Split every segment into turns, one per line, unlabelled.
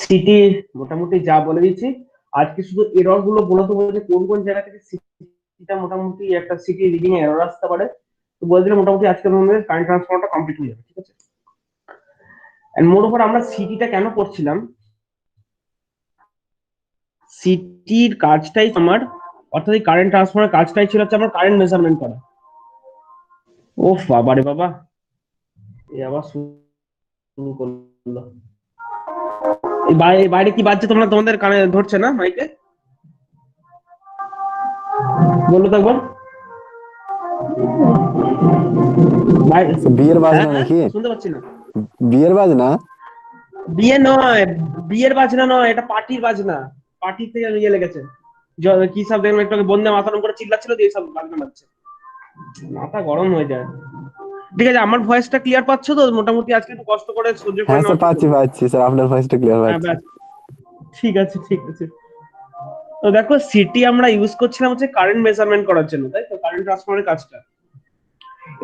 City মোটামুটি যা বলে দিচ্ছি। আজকে শুধু এরর গুলো বলে দেবো যে কোন কোন জায়গা থেকে সিটিটা মোটামুটি একটা সিটি রিডিং এ এরর আসতে পারে। তো বলে দিলে মোটামুটি আজকে আমাদের কারেন্ট ট্রান্সফরটা কমপ্লিট হয়ে যাবে, ঠিক আছে। এন্ড মোর ওভার আমরা সিটিটা কেন করছিলাম, সিটির কাজটাই আমার, অর্থাৎ এই কারেন্ট ট্রান্সফারের কাজটাই ছিল হচ্ছে আমার কারেন্ট মেজারমেন্ট করা। ও বাবা রে বাবা, এ আবার শুরু করলো। এই বাইরে কি বাজছে, তোমরা তোমাদের কানে ধরছে না মাইকে? বললো তো একবার।
বিয়ের
হ্যাঁ
বাজনা
হ্যাঁ,
নাকি?
শুনতে পাচ্ছি না।
বিয়ের বাজনা?
বিয়ে নয়, বিয়ের বাজনা নয়, এটা পার্টির বাজনা। পার্টি থেকে ইয়ে লেগেছে। কি সব দেখলাম একটু আগে বন্ধে মাথার করে চিল্লাচ্ছিল দিয়ে সব বাজনা বাজছে, মাথা গরম হয়ে যায়। ঠিক আছে, আমার ভয়েসটা ক্লিয়ার পাচ্ছ তো? মোটামুটি আজকে একটু কষ্ট করে সহ্য করে
হ্যাঁ স্যার,
নেওয়ার চেষ্টা
পাচ্ছি
করবো।
পাচ্ছি স্যার, আপনার ভয়েসটা ক্লিয়ার
হ্যাঁ
পাচ্ছি।
ব্যাস, ঠিক আছে ঠিক আছে। তো দেখো, সিটি আমরা ইউজ করছিলাম হচ্ছে কারেন্ট মেজারমেন্ট করার জন্য, তাই তো, কারেন্ট ট্রান্সফারের কাজটা।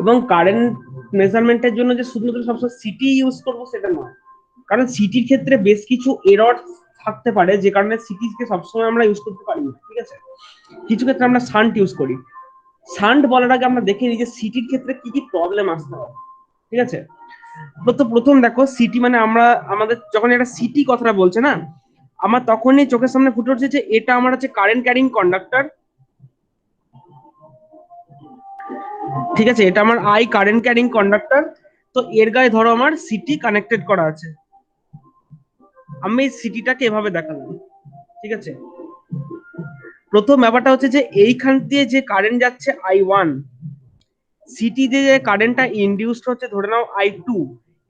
এবং কারেন্ট মেজারমেন্টের জন্য যে শুধুমাত্র সবসময় সিটি ইউজ করবো সেটা নয়, কারণ সিটির ক্ষেত্রে বেশ কিছু এরর থাকতে পারে যে কারণে সিটিকে সবসময় আমরা ইউজ করতে পারি না, ঠিক আছে। কিছু ক্ষেত্রে আমরা শান্ট ইউজ করি। শান্ট বলার আগে আমরা দেখে নিই যে সিটির ক্ষেত্রে কি কি প্রবলেম আসতে পারে, ঠিক আছে। তো প্রথম দেখো, সিটি মানে আমরা আমাদের যখন একটা সিটি কথাটা বলছে না, আমার তখনই চোখের সামনে ফুটে উঠছে যে এটা আমার হচ্ছে কারেন্ট ক্যারিং কন্ডাক্টর, ঠিক আছে। এটা আমার আই কারেন্ট ক্যারিং কন্ডাক্টর। তো এর গায়ে ধরো আমার সিটি কানেক্টেড করা আছে। আমি এই সিটিটাকে এভাবে দেখালাম, ঠিক আছে। প্রথম ব্যাপারটা হচ্ছে যে এইখান দিয়ে যে কারেন্ট যাচ্ছে I1, সিটি দিয়ে যে কারেন্টটা ইনডিউসড হচ্ছে ধরে নাও I2,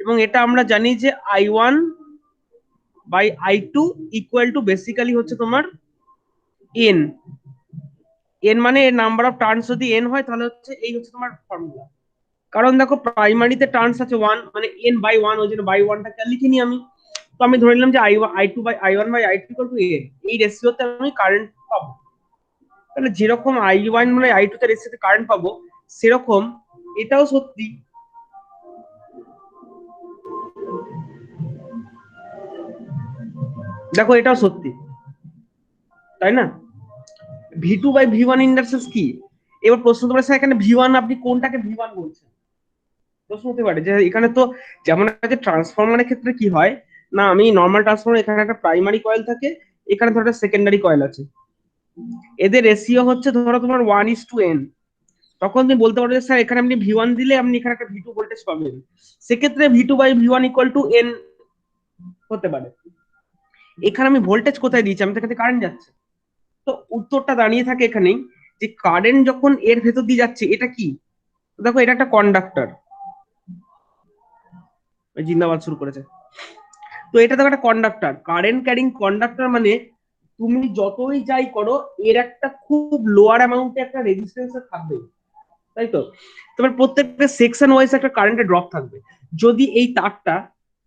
এবং এটা আমরা জানি যে I1 by I2 equal two basically হচ্ছে তোমার এন। এন মানে এর নাম্বার অফ টার্নস যদি এন হয় তাহলে হচ্ছে এই হচ্ছে তোমার ফর্মুলা। কারণ দেখো প্রাইমারিতে টার্নস আছে ওয়ান, মানে এন বাই ওয়ান, ওই জন্য বাই ওয়ানটাকে লিখে নি আমি। তো আমি ধরে নিলাম যে I2 by I1 by I2 equal to N, এই রেশিওতে আমি কারেন্ট পাবো। তাহলে যেরকম I1 মানে I2 তে রেশিওতে কারেন্ট পাবো, সেরকম এটাও সত্যি। দেখো এটাও সত্যি, তাই না? V2/V1 ইন্ডাকশন কি? এবার প্রশ্ন তোমার স্যার এখানে V1 আপনি কোনটাকে V1 বলছেন, প্রশ্ন হতে পারে যে এখানে তো যেমন আছে ট্রান্সফরমারের ক্ষেত্রে কি হয় না, আমি নর্মাল ট্রান্সফরমার এখানে একটা প্রাইমারি কয়েল থাকে, এখানে ধরো একটা সেকেন্ডারি কয়েল আছে, এদের রেশিও হচ্ছে ধরো তোমার 1:n। তখন তুমি বলতে পারো যে স্যার এখানে আপনি V1 দিলে আপনি এখানে একটা V2 ভোল্টেজ পাবেন, সেক্ষেত্রে V2/V1 ইকুয়াল টু n হতে পারে। এখানে আমি ভোল্টেজ কোথায় দিয়েছি, আমি তো এখানে কারেন্ট যাচ্ছে। তো উত্তরটা দাঁড়িয়ে থাকে এখানেই, যে কারেন্ট যখন এর ভেতর দিয়ে যাচ্ছে এটা কি, দেখো এটা একটা কন্ডাক্টর, জিন্দাবাদ শুরু করেছে। তো এটা দেখো একটা কন্ডাক্টর, কারেন্ট ক্যারিং কন্ডাক্টর মানে তুমি যতই যাই করো এর একটা খুব লোয়ার অ্যামাউন্টে একটা রেজিস্ট্যান্স থাকবে, তাই তো। তোমার প্রত্যেকটা সেকশন ওয়াইজ একটা কারেন্টের ড্রপ থাকবে। যদি এই তারটা,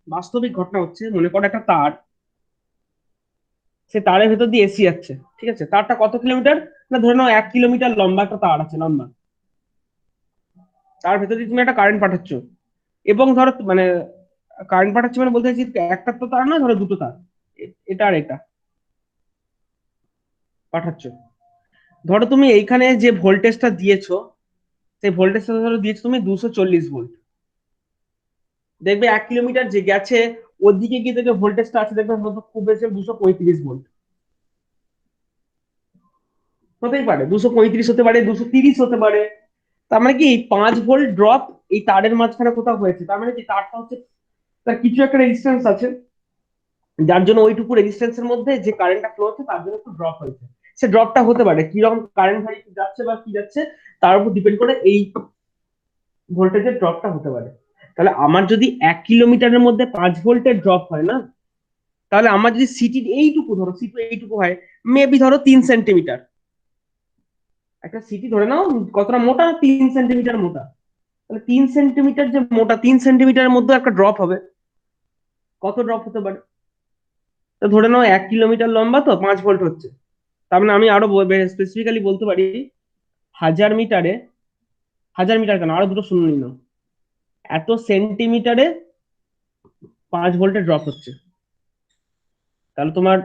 বাস্তবিক ঘটনা হচ্ছে, মনে করো একটা তার, সে তারের ভেতর দিয়ে এসি যাচ্ছে, ঠিক আছে। তারটা কত কিলোমিটার, না ধরে নাও 1 কিলোমিটার লম্বা একটা তার আছে, লম্বা। তার ভেতর দিয়ে তুমি একটা কারেন্ট পাঠাচ্ছ, এবং ধরো মানে কারেন্ট পাঠাচ্ছ মানে বলতে চাইছি একটা তো তার না, ধরো দুটো তার, এটা আর এটা পাঠাচ্ছ। ধরো তুমি এইখানে যে ভোল্টেজটা দিয়েছো, সেই ভোল্টেজটা ধরো দিয়েছো তুমি 240 ভোল্ট। দেখবে 1 কিলোমিটার যে গেছে ওদিকে গিয়ে দেখবে ভোল্টেজটা আছে, দেখবে হয়তো খুব বেশি 235 ভোল্ট। হতেই পারে 235 হতে পারে, 230 হতে পারে। তার মানে কি 5 ভোল্ট ড্রপ এই তারের মাঝখানে কোথাও হয়েছে, তার মানে কি তারটা হচ্ছে, তার কিছু একটা রেজিস্ট্যান্স আছে, যার জন্য ওইটুকু রেজিস্ট্যান্সের মধ্যে যে কারেন্টটা ফ্লো হচ্ছে তার জন্য একটু ড্রপ হয়েছে। সে ড্রপটা হতে পারে কিরকম কারেন্ট যাচ্ছে বা কি যাচ্ছে, তার উপর ডিপেন্ড করে এই ভোল্টেজের ড্রপটা হতে পারে। তাহলে আমার যদি 1 কিলোমিটারের মধ্যে 5 ভোল্টের ড্রপ হয় না, তাহলে আমার যদি সিটি এইটুকু, ধরো সিটি এইটুকু হয়, মেবি ধরো 3 সেন্টিমিটার, একটা সিটি ধরে নাও কতটা মোটা, 3 সেন্টিমিটার মোটা। তাহলে 3 সেন্টিমিটার যে মোটা, 3 সেন্টিমিটারের মধ্যে একটা ড্রপ হবে, কত ড্রপ হতে পারে? তো ধরে নাও 1 কিলোমিটার লম্বা, তো 5 ভোল্ট হচ্ছে, তার মানে আমি আরো স্পেসিফিক্যালি বলতে পারি 1000 মিটারে, 1000 মিটার কেন, আরো দুটো শূন্য নিলাম, এত সেন্টিমিটারে 5 ভোল্টের ড্রপ হচ্ছে। তাহলে তোমার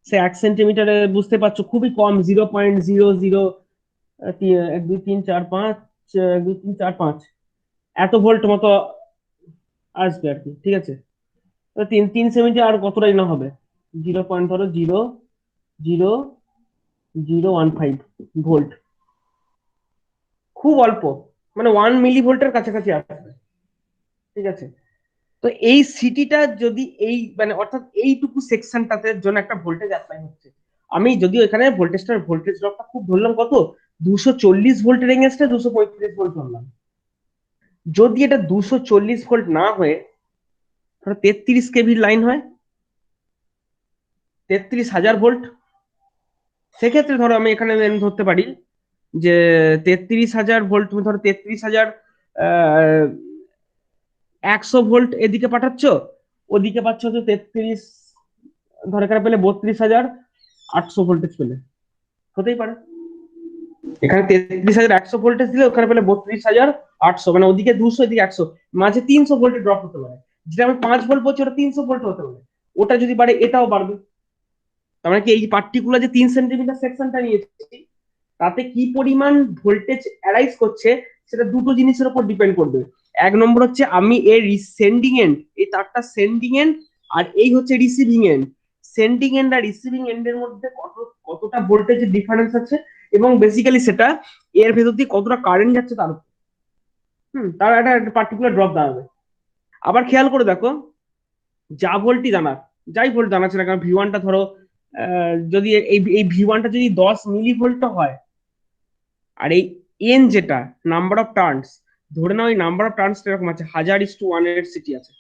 সে 1 সেন্টিমিটারে বুঝতে পারছো খুবই কম, 0.00 1 2 3 4 5 1 2 3 4 5 এত ভোল্ট মতো আসবে আর কি, ঠিক আছে। তো 3 সেন্টিমিটার আর কতটাই না হবে, 0. ধরো 0.0015 ভোল্ট, খুব অল্প, মানে 1 মিলি ভোল্টের কাছাকাছি আসবে, ঠিক আছে। তো এই সিটিটা যদি এই মানে অর্থাৎ এইটুকু সেকশনটাতে জন্য একটা ভোল্টেজ অ্যাপ্লাই হচ্ছে, আমি যদিও এখানে ভোল্টেজ ড্রপটা খুব ধরলাম কত, 240 ভোল্টের এগেনস্টে 235 ভোল্ট ধরলাম। যদি এটা 240 ভোল্ট না হয়ে ধরো 33 কেভির লাইন হয়, 33,000 ভোল্ট, সেক্ষেত্রে ধরো আমি এখানে ধরতে পারি যে 33,000 ভোল্ট, তুমি ধরো 33,000 100 ভোল্ট এদিকে পাঠাচ্ছ, ওদিকে পাচ্ছ হচ্ছে 33, ধর এখানে পেলে 32,800 ভোল্টেজ পেলে, হতেই পারে। এখানে 33,100 ভোল্টেজ দিলে ওখানে পেলে 32,800, মানে ওদিকে 200 এদিকে 100, মাঝে 300 ভোল্টের ড্রপ হতে পারে। যেটা আমি 5 ভোল্ট বলছি ওটা 300 ভোল্ট হতে পারে, ওটা যদি বাড়ে এটাও বাড়বে। তার মানে কি এই পার্টিকুলার যে 3 সেন্টিমিটার সেকশনটা নিয়েছি তাতে কি পরিমাণ ভোল্টেজ অ্যারাইজ করছে সেটা দুটো জিনিসের উপর ডিপেন্ড করবে। 1 নম্বর হচ্ছে আমি এর সেন্ডিং এন্ড, এই তারটা সেন্ডিং এন্ড, আর এই হচ্ছে রিসিভিং এন্ড, সেন্ডিং এন্ড আর রিসিভিং এন্ডের মধ্যে কতটা ভোল্টেজের ডিফারেন্স আছে, এবং বেসিক্যালি সেটা এর ভেতর দিয়ে কতটা কারেন্ট যাচ্ছে তার উপর তার একটা পার্টিকুলার ড্রপ দাঁড়াবে। আবার খেয়াল করে দেখো, যা ভোল্টই জানা, যাই ভোল্ট জানাচ্ছে না কারণ ভি ওয়ানটা ধরো যদি এই ভি ওয়ানটা যদি 10 মিলি ভোল্ট হয়, আর এই এন যেটা নাম্বার অফ টার্নস, ধরে নাও এই নাম্বার অফ টার্নস এরকম আছে 1000:1 এর সিটি আছে,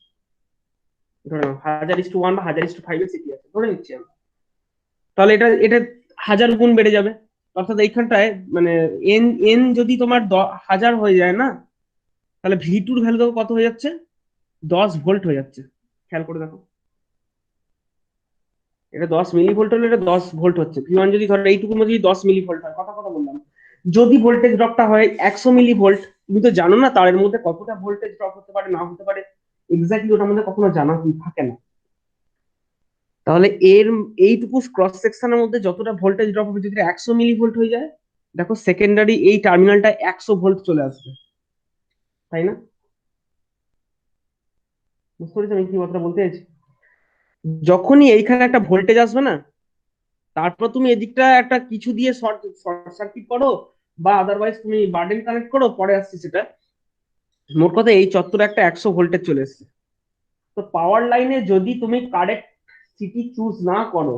ধরে নাও 1000:1 বা 1000:5 এর সিটি আছে, ধরে নিচ্ছি আমি। তাহলে এটা এটা 1000 গুণ বেড়ে যাবে, অর্থাৎ এইখানটায় মানে এন এন যদি তোমার 1000 হয়ে যায় না, তাহলে ভি2 ভ্যালু দেখো কত হয়ে যাচ্ছে, 10 ভোল্ট হয়ে যাচ্ছে। খেয়াল করে দেখো, এটা 10 মিলি ভোল্ট হলে এটা 10 ভোল্ট হচ্ছে। ভি ওয়ান যদি ধরো এইটুকুর মধ্যে যদি 10 মিলি ভোল্ট হয়, কথা কথা বললাম, যদি ভোল্টেজ ড্রপটা হয় 100 মিলি ভোল্ট, তুমি তো জানো না তারের মধ্যে কতটা ভোল্টেজ ড্রপ হতে পারে না হতে পারে, এক্স্যাক্টলি ওটার মধ্যে কখনো জানা থাকে না। তাহলে এর এইটুকু ক্রস সেকশনের মধ্যে যতটা ভোল্টেজ ড্রপ হবে, যদি 100 মিলি ভোল্ট হয়ে যায়, দেখো সেকেন্ডারি এই টার্মিনালটা 100 ভোল্ট চলে আসবে, তাই না? বুঝতে পেরেছো আমি কি কথাটা বলতে চাইছি? যখনই এইখানে একটা ভোল্টেজ আসবে না, তারপর তুমি এদিকটা একটা কিছু দিয়ে শর্ট শর্ট সার্কিট করো বা আদারওয়াইজ তুমি বার্ডেন কানেক্ট করো, পরে আসছি সেটা। মোট কথা এই চত্বরে একটা 100 ভোল্টেজ চলে এসেছে। তো পাওয়ার লাইনে যদি তুমি কারেক্ট সিটি চুজ না করো,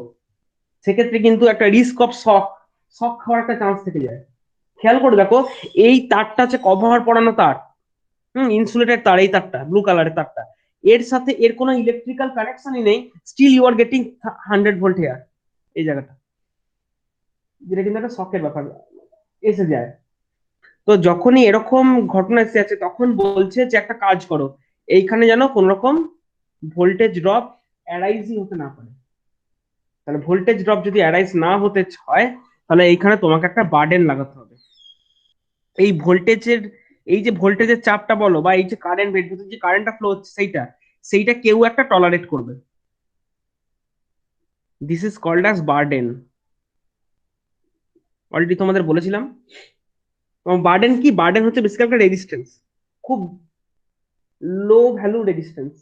সেক্ষেত্রে কিন্তু একটা রিস্ক অফ শক শক খাওয়ার একটা চান্স থেকে যায়। খেয়াল করে দেখো, এই তারটা হচ্ছে কভার পড়ানো তার, ইনসুলেটেড তার, এই তারটা ব্লু কালারের তারটা, এর সাথে এর কোনো ইলেকট্রিক্যাল কানেকশনই নেই, still you are getting 100 volt here, এই জায়গাটা, যেটা কিন্তু একটা শকের ব্যাপার এসে যায়। তো যখনই এরকম ঘটনা এসে আছে তখন বলছে যে একটা কাজ করো, এইখানে যেন কোন রকম ভোল্টেজ ড্রপ অ্যারাইজই হতে না পারে। তাহলে ভোল্টেজ ড্রপ যদি অ্যারাইজ না হতে হয়, তাহলে এইখানে তোমাকে একটা বার্ডেন লাগাতে হবে। এই ভোল্টেজের, এই যে ভোল্টেজের চাপটা বলো বা এই যে কারেন্ট ভেতরে যে কারেন্টটা ফ্লো হচ্ছে সেইটা সেইটা কেউ একটা টলারেট করবে। This is called as burden, already তোমাদের বলেছিলাম। বার্ডেন কি, বার্ডেন হচ্ছে বেসিক্যালি একটা রেজিস্ট্যান্স, খুব লো ভ্যালু রেজিস্ট্যান্স।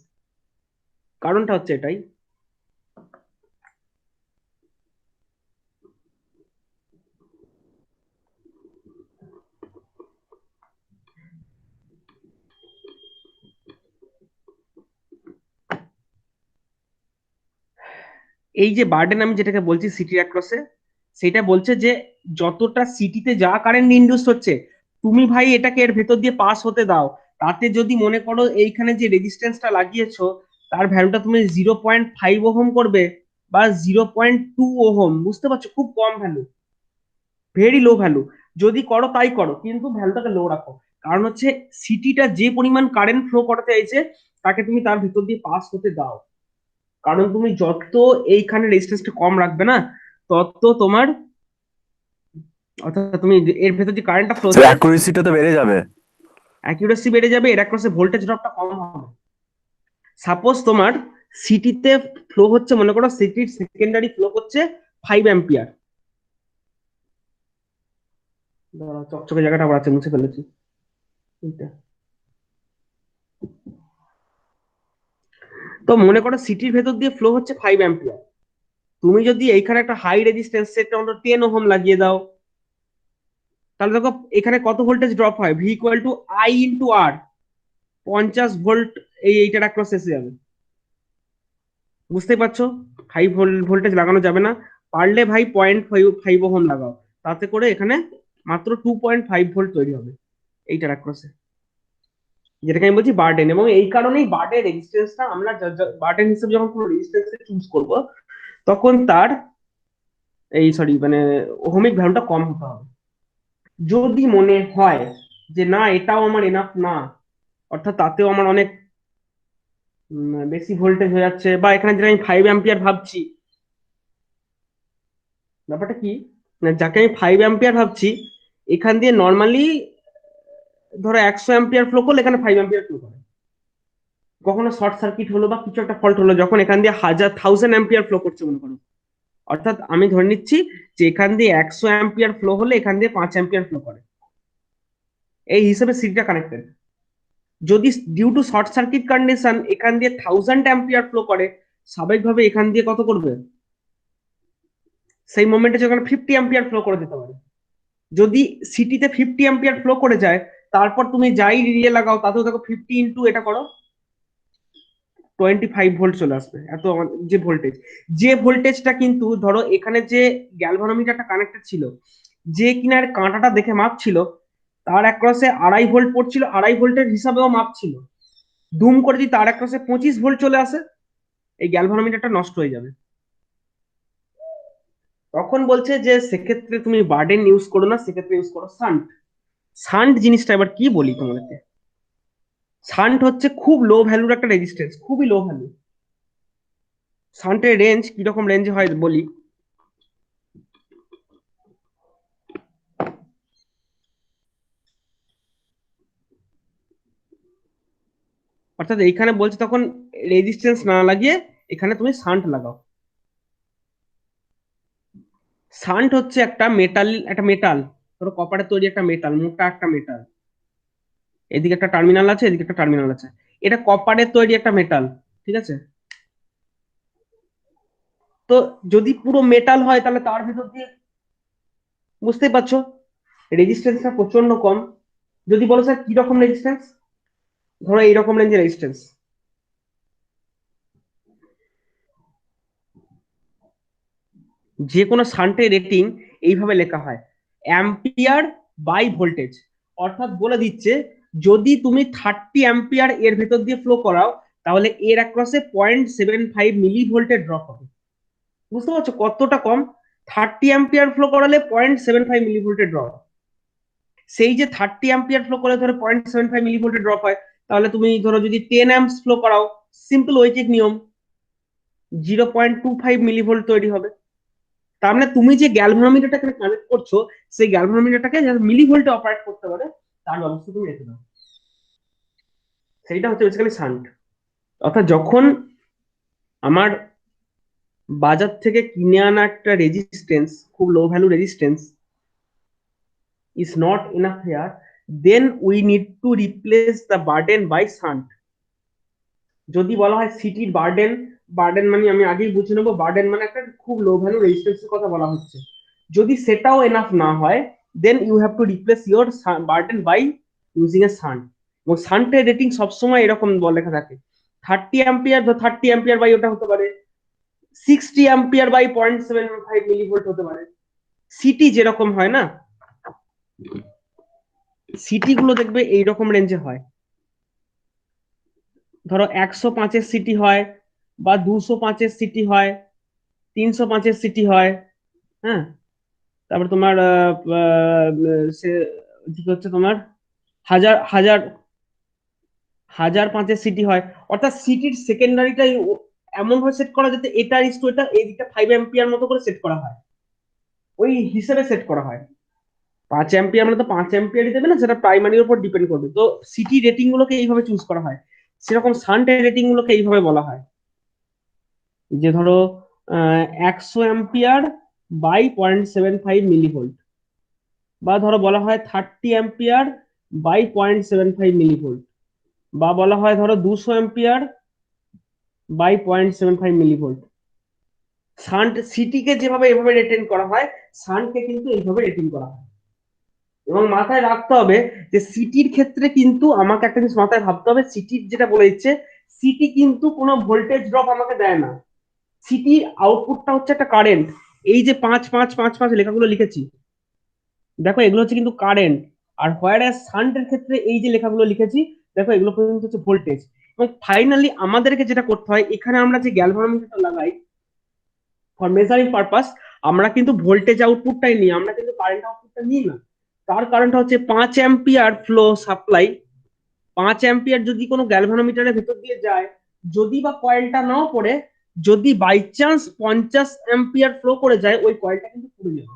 কারণটা হচ্ছে এটাই, এই যে বার্ডেন আমি যেটাকে বলছি সিটির অ্যাক্রসে, সেটা বলছে যে যতটা সিটিতে যা কারেন্ট ইনডিউস হচ্ছে, তুমি ভাই এটাকে এর ভেতর দিয়ে পাস হতে দাও। তাতে যদি মনে করো এইখানে যে রেজিস্ট্যান্সটা লাগিয়েছো তার ভ্যালুটা তুমি 0.5 ওহম করবে বা 0.2 ওহম, বুঝতে পারছো, খুব কম ভ্যালু, ভেরি লো ভ্যালু। যদি করো তাই করো, কিন্তু ভ্যালুটাকে লো রাখো। কারণ হচ্ছে সিটিটা যে পরিমাণ কারেন্ট ফ্লো করতে চাইছে তাকে তুমি তার ভিতর দিয়ে পাস হতে দাও। কারণ তুমি যত এইখানে রেজিস্ট্যান্সটা কম রাখবে না, তত তোমার, অর্থাৎ তুমি এর ভেতর যে কারেন্টটা ফ্লো হচ্ছে
অ্যাকুরেসিটা তো বেড়ে যাবে।
অ্যাকিউরেসি বেড়ে যাবে, এর অ্যাক্রসে ভোল্টেজ ড্রপটা কম হবে। সাপোজ তোমার সিটিতে ফ্লো হচ্ছে, মনে করো সিটির সেকেন্ডারি ফ্লো হচ্ছে 5 অ্যাম্পিয়ার। চকচকে জায়গাটা আবার আছে, মুছে ফেলেছি এইটা। তো মনে করো সিটির ভেতর দিয়ে ফ্লো হচ্ছে 5 অ্যাম্পিয়ার। তুমি যদি এইখানে একটা হাই রেজিস্ট্যান্স সেট 10 ওহম লাগিয়ে দাও, তাহলে দেখো এখানে কত ভোল্টেজ ড্রপ হয়, V equal to I into R, 50 volt এইটার অ্যাক্রস এসে যাবে। বুঝতেই পারছো, হাই ভোল্টেজ লাগানো যাবে না, পারলে ভাই 0.5 ওহম লাগাও, তাতে করে এখানে মাত্র 2.5 ভোল্ট তৈরি হবে এইটার অ্যাক্রসে, যেটাকে আমি বলছি বার্ডেন। এবং এই কারণেই বার্ডেন রেজিস্ট্যান্সটা আমরা বার্ডেন হিসেবে যখন কোনো রেজিস্ট্যান্সকে চুজ করব, তখন তার এই সরি মানে ওহমিক ভ্যালুটা কম হতে হবে। যদি মনে হয় যে না এটাও আমার এনাফ না, অর্থাৎ তাতেও আমার অনেক বেশি ভোল্টেজ হয়ে যাচ্ছে, বা এখানে যেটা আমি 5 অ্যাম্পিয়ার ভাবছি, ব্যাপারটা কি, না যাকে আমি 5 অ্যাম্পিয়ার ভাবছি, এখান দিয়ে নর্মালি ধরো 100 অ্যাম্পিয়ার ফ্লো করলে এখানে 5 অ্যাম্পিয়ার ফ্লো করে। কখনো শর্ট সার্কিট হলো বা কিছু একটা ফল্ট হলো, যখন এখান দিয়ে 1000 অ্যাম্পিয়ার ফ্লো করছে মনে করো, অর্থাৎ আমি ধরে নিচ্ছি যে এখান দিয়ে 100 অ্যাম্পিয়ার ফ্লো হলে এখান দিয়ে 5 অ্যাম্পিয়ার ফ্লো করে, এই হিসেবে সিটটা কানেক্টেড। যদি due to short circuit condition এখান দিয়ে 1000 অ্যাম্পিয়ার ফ্লো করে, স্বাভাবিকভাবে এখান দিয়ে কত করবে, সেই মোমেন্টে যখন 50 অ্যাম্পিয়ার ফ্লো করে দিতে পারে। যদি সিটিতে 50 অ্যাম্পিয়ার ফ্লো করে যায়, তারপর তুমি যাই রিলে লাগাও তাতেও দেখো 50 ইন্টু এটা করো, 25 ভোল্ট চলে আসবে। এত যে ভোল্টেজ, যে ভোল্টেজটা কিন্তু ধরো এখানে যে গ্যালভানোমিটারটা কানেক্টেড ছিল, যে কিনার কাঁটাটা দেখে মাপছিল, তার অ্যাক্রসে 2.5 ভোল্ট পড়ছিল, 2.5 ভোল্টের হিসাবেও মাপছিল, দুম করে যদি তার অ্যাক্রসে 25 ভোল্ট চলে আসে, এই গ্যালভানোমিটারটা নষ্ট হয়ে যাবে। তখন বলছে যে সেক্ষেত্রে তুমি বার্ডেন ইউজ করো না, সেক্ষেত্রে ইউজ করো শান্ট। শান্ট জিনিসটা এবার কি বলি তোমাদেরকে, শান্ট হচ্ছে খুব লো ভ্যালুর একটা রেজিস্ট্যান্স, খুবই লো ভ্যালু। শান্টের রেঞ্জ কিরকম রেঞ্জে হয় বলি, অর্থাৎ এইখানে বলছে তখন রেজিস্ট্যান্স না লাগিয়ে এখানে তুমি শান্ট লাগাও। শান্ট হচ্ছে একটা মেটাল, ধরো কপারের তৈরি একটা মেটাল, মোটা একটা মেটাল, এদিকে একটা টার্মিনাল আছে, এদিকে একটা টার্মিনাল আছে, এটা কপারের তৈরি একটা মেটাল, ঠিক আছে। তো যদি পুরো মেটাল হয় তাহলে তার ভিতর দিয়ে, বুঝতেই পারছো, রেজিস্ট্যান্সটা প্রচন্ড কম। যদি বলো স্যার কিরকম রেজিস্ট্যান্স, ধরো এইরকম রেঞ্জের রেজিস্ট্যান্স, যে কোনো শান্টের রেটিং এইভাবে লেখা হয়, অ্যাম্পিয়ার বাই ভোল্টেজ। অর্থাৎ বলে দিচ্ছে যদি তুমি 30 অ্যাম্পিয়ার এর ভেতর দিয়ে ফ্লো করাও, তাহলে এর অ্যাক্রসে 0.75 মিলি ভোল্টের ড্রপ হবে। বুঝতে পারছো কতটা কম, 30 অ্যাম্পিয়ার ফ্লো করালে 0.75 মিলি ভোল্টের ড্রপ। সেই যে 30 অ্যাম্পিয়ার ফ্লো করে ধরো 0.75 মিলি ভোল্টের ড্রপ হয়, তাহলে তুমি ধরো যদি 10 অ্যাম্পস ফ্লো করাও, সিম্পল ঐকিক নিয়ম, 0.25 মিলি ভোল্ট তৈরি হবে। তার মানে তুমি যে গ্যালভানোমিটারটাকে কানেক্ট করছো, সেই গ্যালভানোমিটারটাকে মিলি ভোল্টে অপারেট করতে পারে, তার ব্যবস্থা তুমি রেখে দাও। সেইটা হচ্ছে বেসিক্যালি শান্ট। অর্থাৎ যখন আমার বাজার থেকে কিনে আনা একটা রেজিস্ট্যান্স, খুব low value resistance, is not enough here, then we need to replace the burden by shunt. যদি বলা হয় সিটির বার্ডেন, বার্ডেন মানে আমি আগেই বুঝে নেবো, বার্ডেন মানে একটা খুব লো ভ্যালু রেজিস্ট্যান্সের কথা বলা হচ্ছে। যদি সেটাও এনাফ না হয়, দেন you have to replace your burden by using a shunt. এবং শান্টের রেটিং সবসময় এরকম লেখা থাকে, 30 অ্যাম্পিয়ার, 30 অ্যাম্পিয়ার বাই ওটা হতে পারে 60 অ্যাম্পিয়ার বাই 0.75 মিলিভোল্ট হতে পারে। সিটি যেরকম হয় না, সিটি গুলো দেখবে এইরকম রেঞ্জে হয়, ধরো 105-এর সিটি হয়, বা 205-এর সিটি হয়, 305-এর সিটি হয়, হ্যাঁ। তারপর তোমার সে হচ্ছে তোমার হাজার হাজার 1005-এর সিটি হয়। অর্থাৎ সিটির সেকেন্ডারিটা এমন ভাবে সেট করা যাতে এটা ইস টু এটা, এই দিকটা 5 অ্যাম্পিয়ার মতো করে সেট করা হয়, ওই হিসেবে সেট করা হয়। 5 অ্যাম্পিয়ার মানে তো 5 অ্যাম্পিয়ারই দেবে না, সেটা প্রাইমারির উপর ডিপেন্ড করবে। তো সিটি রেটিং গুলোকে এইভাবে চুজ করা হয়, সেরকম শান্ট রেটিং গুলোকে এইভাবে বলা হয়। যে ধরো 100 অ্যাম্পিয়ার বাই 0.75 মিলিভোল্ট, বা ধরো বলা হয় 30 অ্যাম্পিয়ার বাই 0.75 মিলিভোল্ট, বা বলা হয় ধরো 200 অ্যাম্পিয়ার বাই 0.75 মিলিভোল্ট। শান্ট সিটিকে যেভাবে এভাবে রেটেন করা হয়, শান্টকে কিন্তু এইভাবে রেটেন করা হয়। এবং মাথায় রাখতে হবে যে সিটির ক্ষেত্রে কিন্তু আমাকে একটা জিনিস মাথায় ভাবতে হবে, সিটির যেটা বলে দিচ্ছে, সিটি কিন্তু কোনো ভোল্টেজ ড্রপ আমাকে দেয় না। সিটির আউটপুটটা হচ্ছে একটা কারেন্ট। এই যে 5 5 5 5 লেখাগুলো লিখেছি, দেখো এগুলো হচ্ছে কিন্তু কারেন্ট। আর হোয়ার শান্টের ক্ষেত্রে এই যে লেখাগুলো লিখেছি, দেখো এগুলো কিন্তু হচ্ছে ভোল্টেজ। এবং ফাইনালি আমাদেরকে যেটা করতে হয়, এখানে আমরা যে গ্যালভানোমিটারটা লাগাই ফর মেজারিং পারপাস, আমরা কিন্তু ভোল্টেজ আউটপুটটাই নিই, আমরা কিন্তু কারেন্ট আউটপুটটা নিই না। তার কারণটা হচ্ছে 5 অ্যাম্পিয়ার ফ্লো সাপ্লাই। 5 অ্যাম্পিয়ার যদি কোনো গ্যালভানোমিটারের ভেতর দিয়ে যায়, যদি বা কয়েলটা নাও পড়ে, যদি বাই চান্স 50 অ্যাম্পিয়ার ফ্লো করে যায়, ওই কয়েলটা কিন্তু পুড়ে যাবে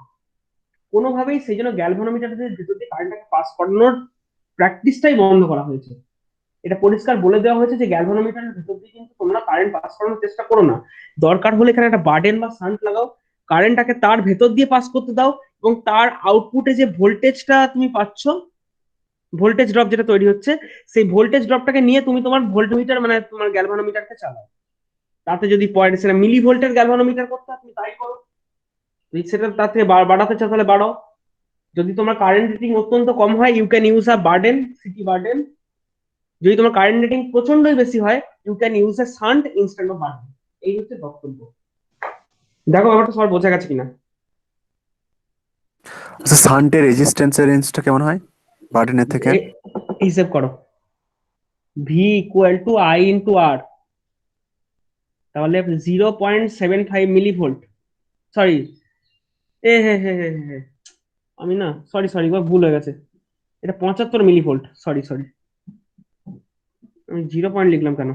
কোনোভাবেই। সেই জন্য গ্যালভানোমিটারের ভেতর দিয়ে কারেন্টটাকে পাস করানোর প্র্যাকটিসটাই বন্ধ করা হয়েছে। এটা পরিষ্কার বলে দেওয়া হয়েছে যে গ্যালভানোমিটারের ভেতর দিয়ে কিন্তু তোমরা কারেন্ট পাস করানোর চেষ্টা করো না। দরকার হলে এখানে একটা বার্ডেন বা শান্ট লাগাও, কারেন্টটাকে তার ভেতর দিয়ে পাস করতে দাও, এবং তার আউটপুটে যে ভোল্টেজটা তুমি পাচ্ছ, ভোল্টেজ ড্রপ যেটা তৈরি হচ্ছে, সেই ভোল্টেজ ড্রপটাকে নিয়ে তুমি তোমার ভোল্টমিটার মানে তোমার গ্যালভানোমিটারকে চালাও। তাতে যদি পয়েন্ট সেটা মিলি ভোল্টের গ্যালভানোমিটার করতে হয়, তুমি তাই করো। যদি সেটা তার থেকে বাড়াতে চাও তাহলে বাড়াও। যদি তোমার কারেন্ট রেটিং অত্যন্ত কম হয়, you can use a burden, CT burden. যদি তোমার কারেন্ট রেটিং প্রচন্ডই বেশি হয়, you can use a shunt instead of burden. এই হচ্ছে বক্তব্য। দেখো ব্যাপারটা সবার বোঝা গেছে কিনা।
আচ্ছা, শান্টের রেজিস্ট্যান্সের রেঞ্জটা কেমন হয় বার্ডেনের থেকে?
হিসেব করো, V equal to I into R, তাহলে 0.75 মিলিভোল্ট। সরি, এ হে হে হে হে, আমি না, সরি সরি, ভুল হয়ে গেছে। এটা 75 মিলিভোল্ট, সরি সরি, আমি 0 পয়েন্ট লিখলাম কেন।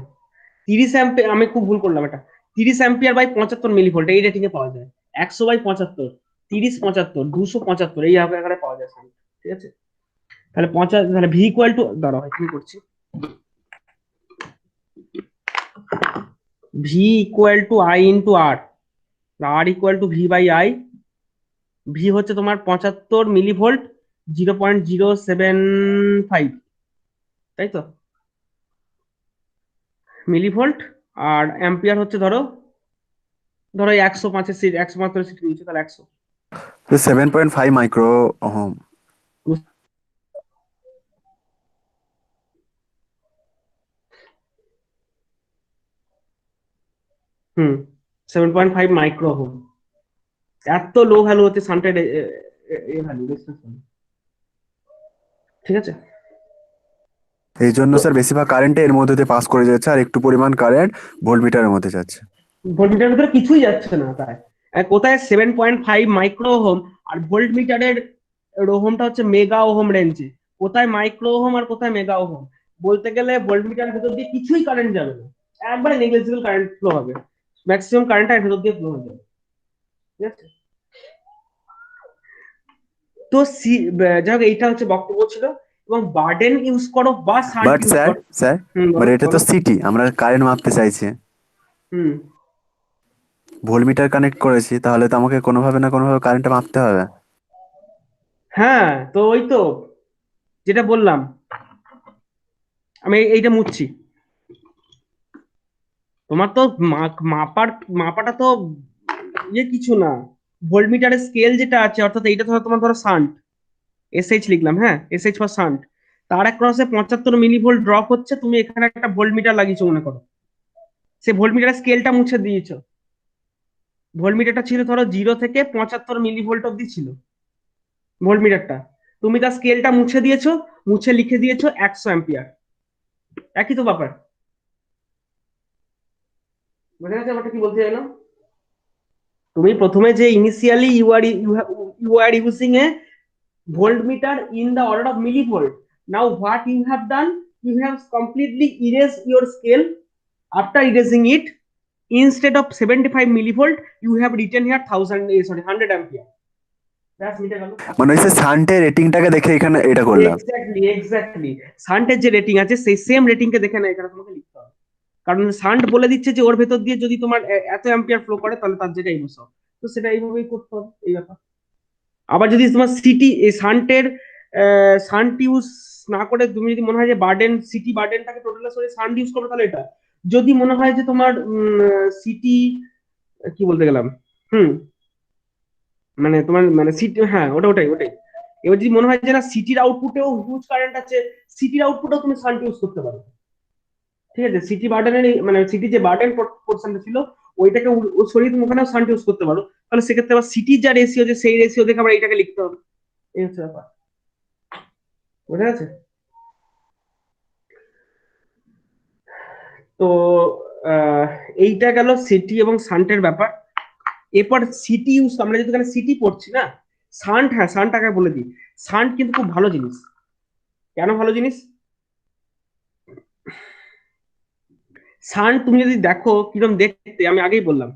30 অ্যাম্পিয়ার, আমি খুব ভুল করলাম এটা। 30 অ্যাম্পিয়ার বাই 75 মিলিভোল্ট এই রেটিং এ পাওয়া যায়। 100 বাই 75, 30 75, 275 এই আকারে পাওয়া যায় শান্ট। ঠিক আছে, তাহলে 50, তাহলে ভি ইকুয়াল টু, দাঁড়াও এখানে করছি, V equal to I into R, R equal to V by I. V হচ্ছে তোমার 75 মিলিভোল্ট, 0.075, তাই তো, মিলিভোল্ট। আর অ্যাম্পিয়ার হচ্ছে ধরো, ধরো 105-এর সিট, 175 সিট নিয়েছে, তাহলে 100।
7.5 মাইক্রো ওহম।
হুম, 7.5 মাইক্রো ওহম। এত লো ভ্যালু হচ্ছে শান্টের ভ্যালু, রেজিস্ট্যান্স ভ্যালু। ঠিক আছে,
এই জন্য
তো
স্যার বেশিরভাগ কারেন্ট এর মধ্যে দিয়ে পাস করে যাচ্ছে, আর একটু পরিমাণ কারেন্ট ভোল্টমিটারের মধ্যে যাচ্ছে।
ভোল্টমিটারের ভিতরে কিছুই যাচ্ছে না তাই। কোথায় 7.5 মাইক্রো ওহম, আর ভোল্ট মিটারের ওহমটা হচ্ছে মেগা ওহম রেঞ্জে। কোথায় মাইক্রো ওহম আর কোথায় মেগা ওহম, বলতে গেলে ভোল্ট মিটারের ভেতর দিয়ে কিছুই কারেন্ট যাবে না, একবারে নেগলিজিবল কারেন্ট ফ্লো হবে, ম্যাক্সিমাম কারেন্টটা এর ভেতর দিয়ে ফ্লো হয়ে যাবে। ঠিক আছে, তো যাই হোক, এইটা হচ্ছে বক্তব্য ছিল। এবং বার্ডেন ইউজ করো বা শান্ট
বাট
ইউজ
স্যার,
করো।
স্যার,
বলো
এটা তো
বলো।
সিটি, আমরা কারেন্ট মাপতে চাইছি,
হুম,
ভোল্টমিটার কানেক্ট করেছি, তাহলে তো আমাকে কোনোভাবে না কোনোভাবে কারেন্টটা মাপতে হবে।
হ্যাঁ, তো ওই তো যেটা বললাম, আমি এইটা মুছছি। তোমার তো মাপার, মাপাটা তো কিছু না। ভোল্টমিটারের স্কেল যেটা আছে, অর্থাৎ এইটা ধরো তোমার, ধরো শান্ট, এসএইচ লিখলাম, হ্যাঁ, এসএইচ ফর শান্ট। তার ক্রসে 75 মিলিভোল্ট ড্রপ হচ্ছে, তুমি এখানে একটা ভোল্টমিটার লাগিয়েছো মনে করো, সে ভোল্টমিটারের স্কেলটা মুছে দিয়েছো। ভোল্টমিটারটা ছিল ধরো 0 থেকে 75 মিলিভোল্ট অব্দি ছিল ভোল্টমিটারটা, তুমি তার স্কেলটা মুছে দিয়েছো, মুছে লিখে দিয়েছো 100 অ্যাম্পিয়ার। একই তো ব্যাপার, বুঝে গেছে ব্যাপারটা কি বলতে চাইলাম। তুমি প্রথমে যে initially you are using a voltmeter in the order of millivolt. Now what you have done, you have completely erased your scale. After erasing it, instead of 75 millivolt, you have written here 100 ampere. That's meter গেল।
মানে হচ্ছে শান্টের রেটিংটাকে দেখে এখানে এটা করলাম।
Exactly exactly, শান্টের যে rating আছে সেই সেম রেটিং কে দেখে না এখানে তোমাকে লিখতে হবে। কারণ শান্ট বলে দিচ্ছে যে ওর ভেতর দিয়ে যদি তোমার এত অ্যাম্পিয়ার ফ্লো করে তাহলে তার জায়গায় এই বসাও, তো সেটা এইভাবেই করতে হবে এই ব্যাপার। আবার যদি তোমার সিটি এই শান্টের শান্ট ইউজ না করে তুমি যদি মনে হয় যে বার্ডেন সিটি বার্ডেনটাকে টোটাল সরে শান্ট ইউজ করো তাহলে এটা, যদি মনে হয় যে তোমার সিটি কি বলতে গেলাম, হুম মানে তোমার মানে সিটি, হ্যাঁ ওটাই। এবার যদি মনে হয় যে না সিটির আউটপুটেও হিউজ কারেন্ট আছে, সিটির আউটপুটেও তুমি শান্ট ইউজ করতে পারো। ঠিক আছে, সিটি বার্ডেনের মানে সিটি যে বার্ডেন পোর্শনটা ছিল ওইটাকে সরিয়ে তুমি ওখানেও শান্ট ইউজ করতে পারো, তাহলে সেক্ষেত্রে আবার সিটির যা রেশিও যে সেই রেশিও দেখে আবার এইটাকে লিখতে হবে। এই হচ্ছে ব্যাপার, বোঝা গেছে? তো আহ, এইটা গেল সিটি এবং শান্টের ব্যাপার। এরপর সিটি ইউজ আমরা যদি এখানে সিটি পড়ছি না, শান্ট, হ্যাঁ শান্ট আগে বলে দিই, শান্ট কিন্তু খুব ভালো জিনিস। কেন ভালো জিনিস? শান্ট তুমি যদি দেখো কিরকম দেখতে, আমি আগেই বললাম,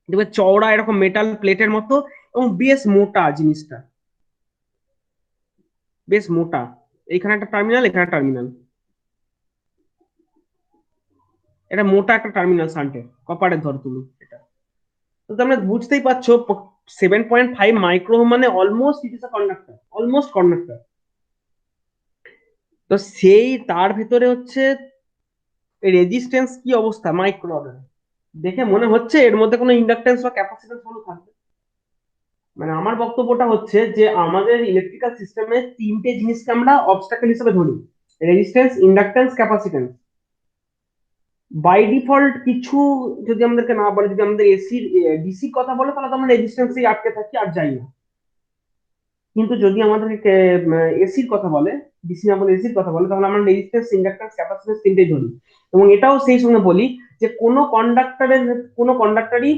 দেখবে চওড়া এরকম মেটাল প্লেটের মতো এবং বেশ মোটা জিনিসটা, বেশ মোটা। এইখানে একটা টার্মিনাল, এখানে টার্মিনাল, এটা মোটা একটা টার্মিনাল শান্টের, কপারের ধর তুমি এটা। তো তোমরা বুঝতেই পারছো 7.5 মাইক্রো মানে অলমোস্ট ইট ইস আ কন্ডাক্টর, অলমোস্ট কন্ডাক্টর। তো সেই তার ভেতরে হচ্ছে রেজিস্ট্যান্স কি অবস্থা মাইক্রো অর্ডার, দেখে মনে হচ্ছে এর মধ্যে কোনো ইন্ডাকটেন্স বা ক্যাপাসিট্যান্স কোনো থাকবে। মানে আমার বক্তব্যটা হচ্ছে যে আমাদের ইলেকট্রিক্যাল সিস্টেমে তিনটে জিনিসকে আমরা অবস্টাকেল হিসেবে ধরি: resistance, inductance, capacitance. By default কিছু যদি আমাদেরকে না বলে, যদি আমাদের এসির ডিসি কথা বলে তাহলে তো আমরা রেজিস্ট্যান্সেই আটকে থাকি আর যাই না। কিন্তু যদি আমাদেরকে এসির কথা বলে, ডিসি না বলে এসির কথা বলে, তাহলে আমরা রেজিস্ট্যান্স, ইন্ডাকট্যান্স, ক্যাপাসিট্যান্স তিনটেই ধরি। এবং এটাও সেই সঙ্গে বলি যে কোনো কন্ডাক্টরই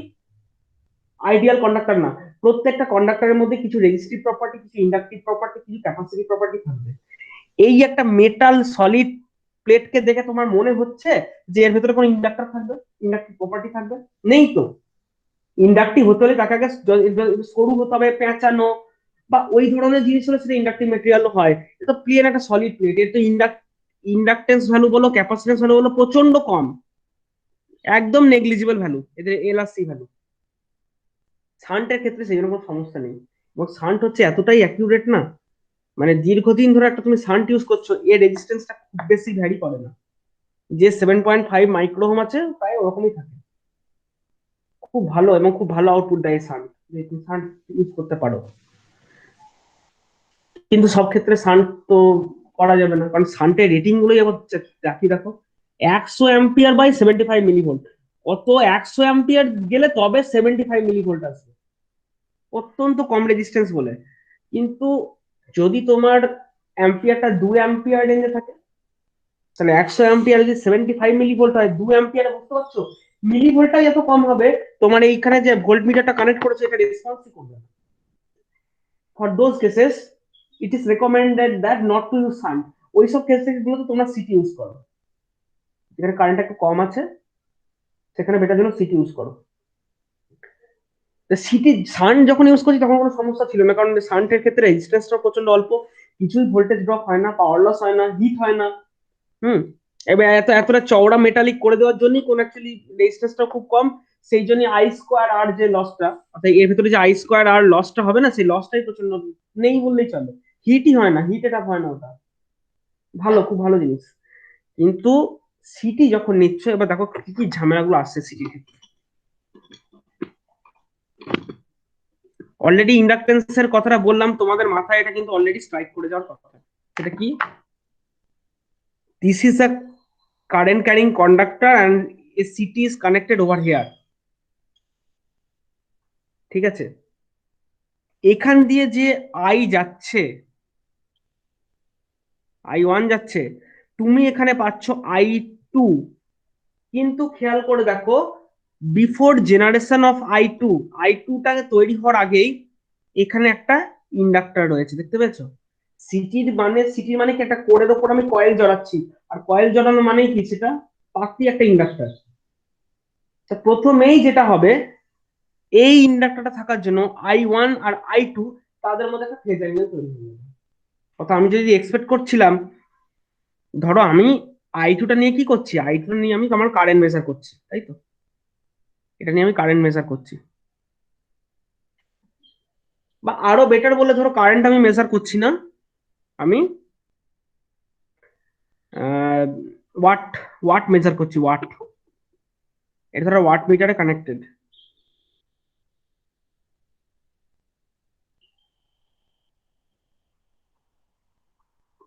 আইডিয়াল কন্ডাক্টর না। প্রত্যেকটা কন্ডাক্টরের মধ্যে কিছু রেজিস্টিভ প্রপার্টি, কিছু ইন্ডাকটিভ প্রপার্টি, কিছু ক্যাপাসিটিভ প্রপার্টি থাকবে। এই একটা মেটাল সলিড প্লেটকে দেখে তোমার মনে হচ্ছে যে এর ভেতরে কোনো ইন্ডাক্টর থাকবে, ইন্ডাকটিভ প্রপার্টি থাকবে? নেই তো। ইন্ডাকটিভ হতে হলে তাকে আগে সরু হতে হবে, পেঁচানো বা ওই ধরনের জিনিস হলে সেটা ইন্ডাকটিভ মেটেরিয়াল হয়। এটা তো প্লেন একটা সলিড প্লেট, এর তো ইন্ডাকটেন্স ভ্যালু বলো ক্যাপাসিটেন্স ভ্যালু বলো প্রচন্ড কম, একদম নেগলিজিবল ভ্যালু এদের এল আর সি ভ্যালু। শান্টের ক্ষেত্রে সেই জন্য কোনো সমস্যা নেই। এবং শান্ট হচ্ছে এতটাই অ্যাকিউরেট না, মানে দীর্ঘদিন ধরে একটা তুমি শান্ট ইউজ করছো, এর রেজিস্ট্যান্সটা খুব বেশি ভ্যারি করে না। যে 7.5 মাইক্রোহম আছে প্রায় ওরকমই থাকে। খুব ভালো এবং খুব ভালো আউটপুট দেয় শান্ট, যে তুমি শান্ট ইউজ করতে পারো। কিন্তু সব ক্ষেত্রে শান্ট তো করা যাবে না, কারণ শান্টের রেটিং গুলোই আবার রাখি দেখো, 100 অ্যাম্পিয়ার বাই 75 মিলিভোল্ট। কত 100 অ্যাম্পিয়ার গেলে তবে 75 মিলিভোল্ট আসবে, অত্যন্ত কম রেজিস্ট্যান্স বলে। কিন্তু যদি তোমার অ্যাম্পিয়ারটা 2 অ্যাম্পিয়ার রেঞ্জে থাকে, তাহলে 100 অ্যাম্পিয়ার যদি 75 মিলিভোল্ট হয়, 2 অ্যাম্পিয়ারে বুঝতে পারছো মিলিভোল্টটাই এত কম হবে, তোমার এইখানে যে ভোল্ট মিটারটা কানেক্ট করেছে এটা রেসপন্সই করবে না। For those cases it is recommended that not to use shunt. ওইসব কেসে গুলোতে তোমরা সিটি ইউজ করো, যেখানে কারেন্ট একটু কম আছে সেখানে বেটার জন্য সিটি ইউজ করো। সিটি শান্ট যখন ইউজ করছি তখন কোনো সমস্যা ছিল না, কারণ শান্টের ক্ষেত্রে রেজিস্ট্যান্সটা প্রচন্ড অল্প, কিছুই ভোল্টেজ ড্রপ হয় না, পাওয়ার লস হয় না, হিট হয় না। হুম। এবার এতটা চওড়া মেটালিক করে দেওয়ার জন্য কোন অ্যাকচুয়ালি রেজিস্ট্যান্সটা খুব কম, সেই জন্য আই স্কোয়ার আর যে লসটা, অর্থাৎ এর ভিতরে যে আই স্কোয়ার আর লসটা হবে না, সেই লসটাই প্রচন্ড নেই বললেই চলে। হিটই হয় না, হিট এটা হয় না ওটা, ভালো খুব ভালো জিনিস। কিন্তু সিটি যখন নিচ্ছ, এবার দেখো কি কি ঝামেলাগুলো আসছে সিটি থেকে। অলরেডি ইন্ডাকটেন্সের কথাটা বললাম তোমাদের মাথায়, এটা কিন্তু অলরেডি স্ট্রাইক করে যাওয়ার কথা। সেটা কি? This is a current carrying conductor and a city is connected over here. ঠিক আছে, এখান দিয়ে যে আই যাচ্ছে, I1 যাচ্ছে, তুমি এখানে পাচ্ছ I2। কিন্তু খেয়াল করে দেখো, বিফোর জেনারেশন অফ আই টুটাকে তৈরি হওয়ার আগেই এখানে একটা ইন্ডাক্টর রয়েছে, দেখতে পেয়েছো? সিটির মানে কি, একটা কোরের ওপর আমি কয়েল জড়াচ্ছি, আর কয়েল জড়ানো মানে কি, সেটা পাতি একটা ইন্ডাক্টর। প্রথমেই যেটা হবে, এই ইন্ডাক্টরটা থাকার জন্য I1 আর I2 তাদের মধ্যে একটা ফেজ অ্যাঙ্গেল তৈরি হয়ে যাবে। অর্থাৎ আমি যদি এক্সপেক্ট করছিলাম, ধরো আমি I2টা নিয়ে কি করছি, I2টা নিয়ে আমি আমার কারেন্ট মেজার করছি, তাই তো? এটা নিয়ে আমি কারেন্ট মেজার করছি, বা আরো বেটার বলে ধরো কারেন্ট আমি মেজার করছি না, আমি ওয়াট ওয়াট মেজার করছি, ওয়াট। এটা ধরো ওয়াট মিটারে কানেক্টেড।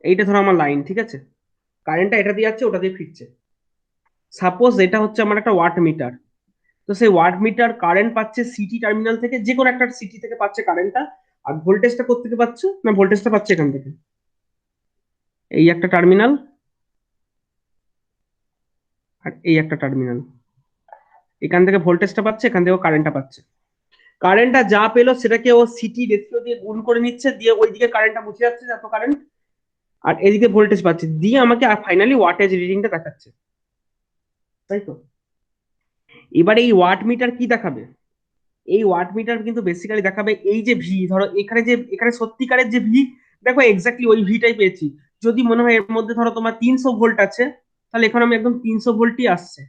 এইটা ধরো আমার লাইন, ঠিক আছে? কারেন্টটা এটা দিয়ে যাচ্ছে, ওটা দিয়ে ফিরছে। সাপোজ এটা হচ্ছে আমার একটা ওয়াট মিটার। তো সেই ওয়াট মিটার কারেন্ট পাচ্ছে সিটি টার্মিনাল থেকে, যে কোনো একটা সিটি থেকে পাচ্ছে কারেন্টটা। আর ভোল্টেজটা কোত্থেকে পাচ্ছে, না ভোল্টেজটা পাচ্ছে এখান থেকে, এই একটা টার্মিনাল আর এই একটা টার্মিনাল। এখান থেকে ভোল্টেজটা পাচ্ছে, এখান থেকে কারেন্টটা পাচ্ছে। কারেন্টটা যা পেলো সেটাকে ও সিটি রেশিও দিয়ে গুণ করে নিচ্ছে, দিয়ে ওইদিকে কারেন্টটা মুছে যাচ্ছে যত কারেন্ট, আর এদিকে ভোল্টেজ পাচ্ছে, দিয়ে আমাকে ফাইনালি ওয়াটেজ রিডিংটা দেখাচ্ছে, তাই তো? এবার এই ওয়াট মিটার কি দেখাবে? এই ওয়াট মিটার কিন্তু বেসিক্যালি দেখাবে এই যে ভি, ধরো এখানে যে এখানে সত্যিকারের যে ভি, দেখো এক্স্যাক্টলি ওই ভিটাই পেয়েছি। যদি মনে হয় এর মধ্যে ধরো তোমার 300 ভোল্ট আছে, তাহলে এখানে আমি একদম 300 ভোল্টই আসছে।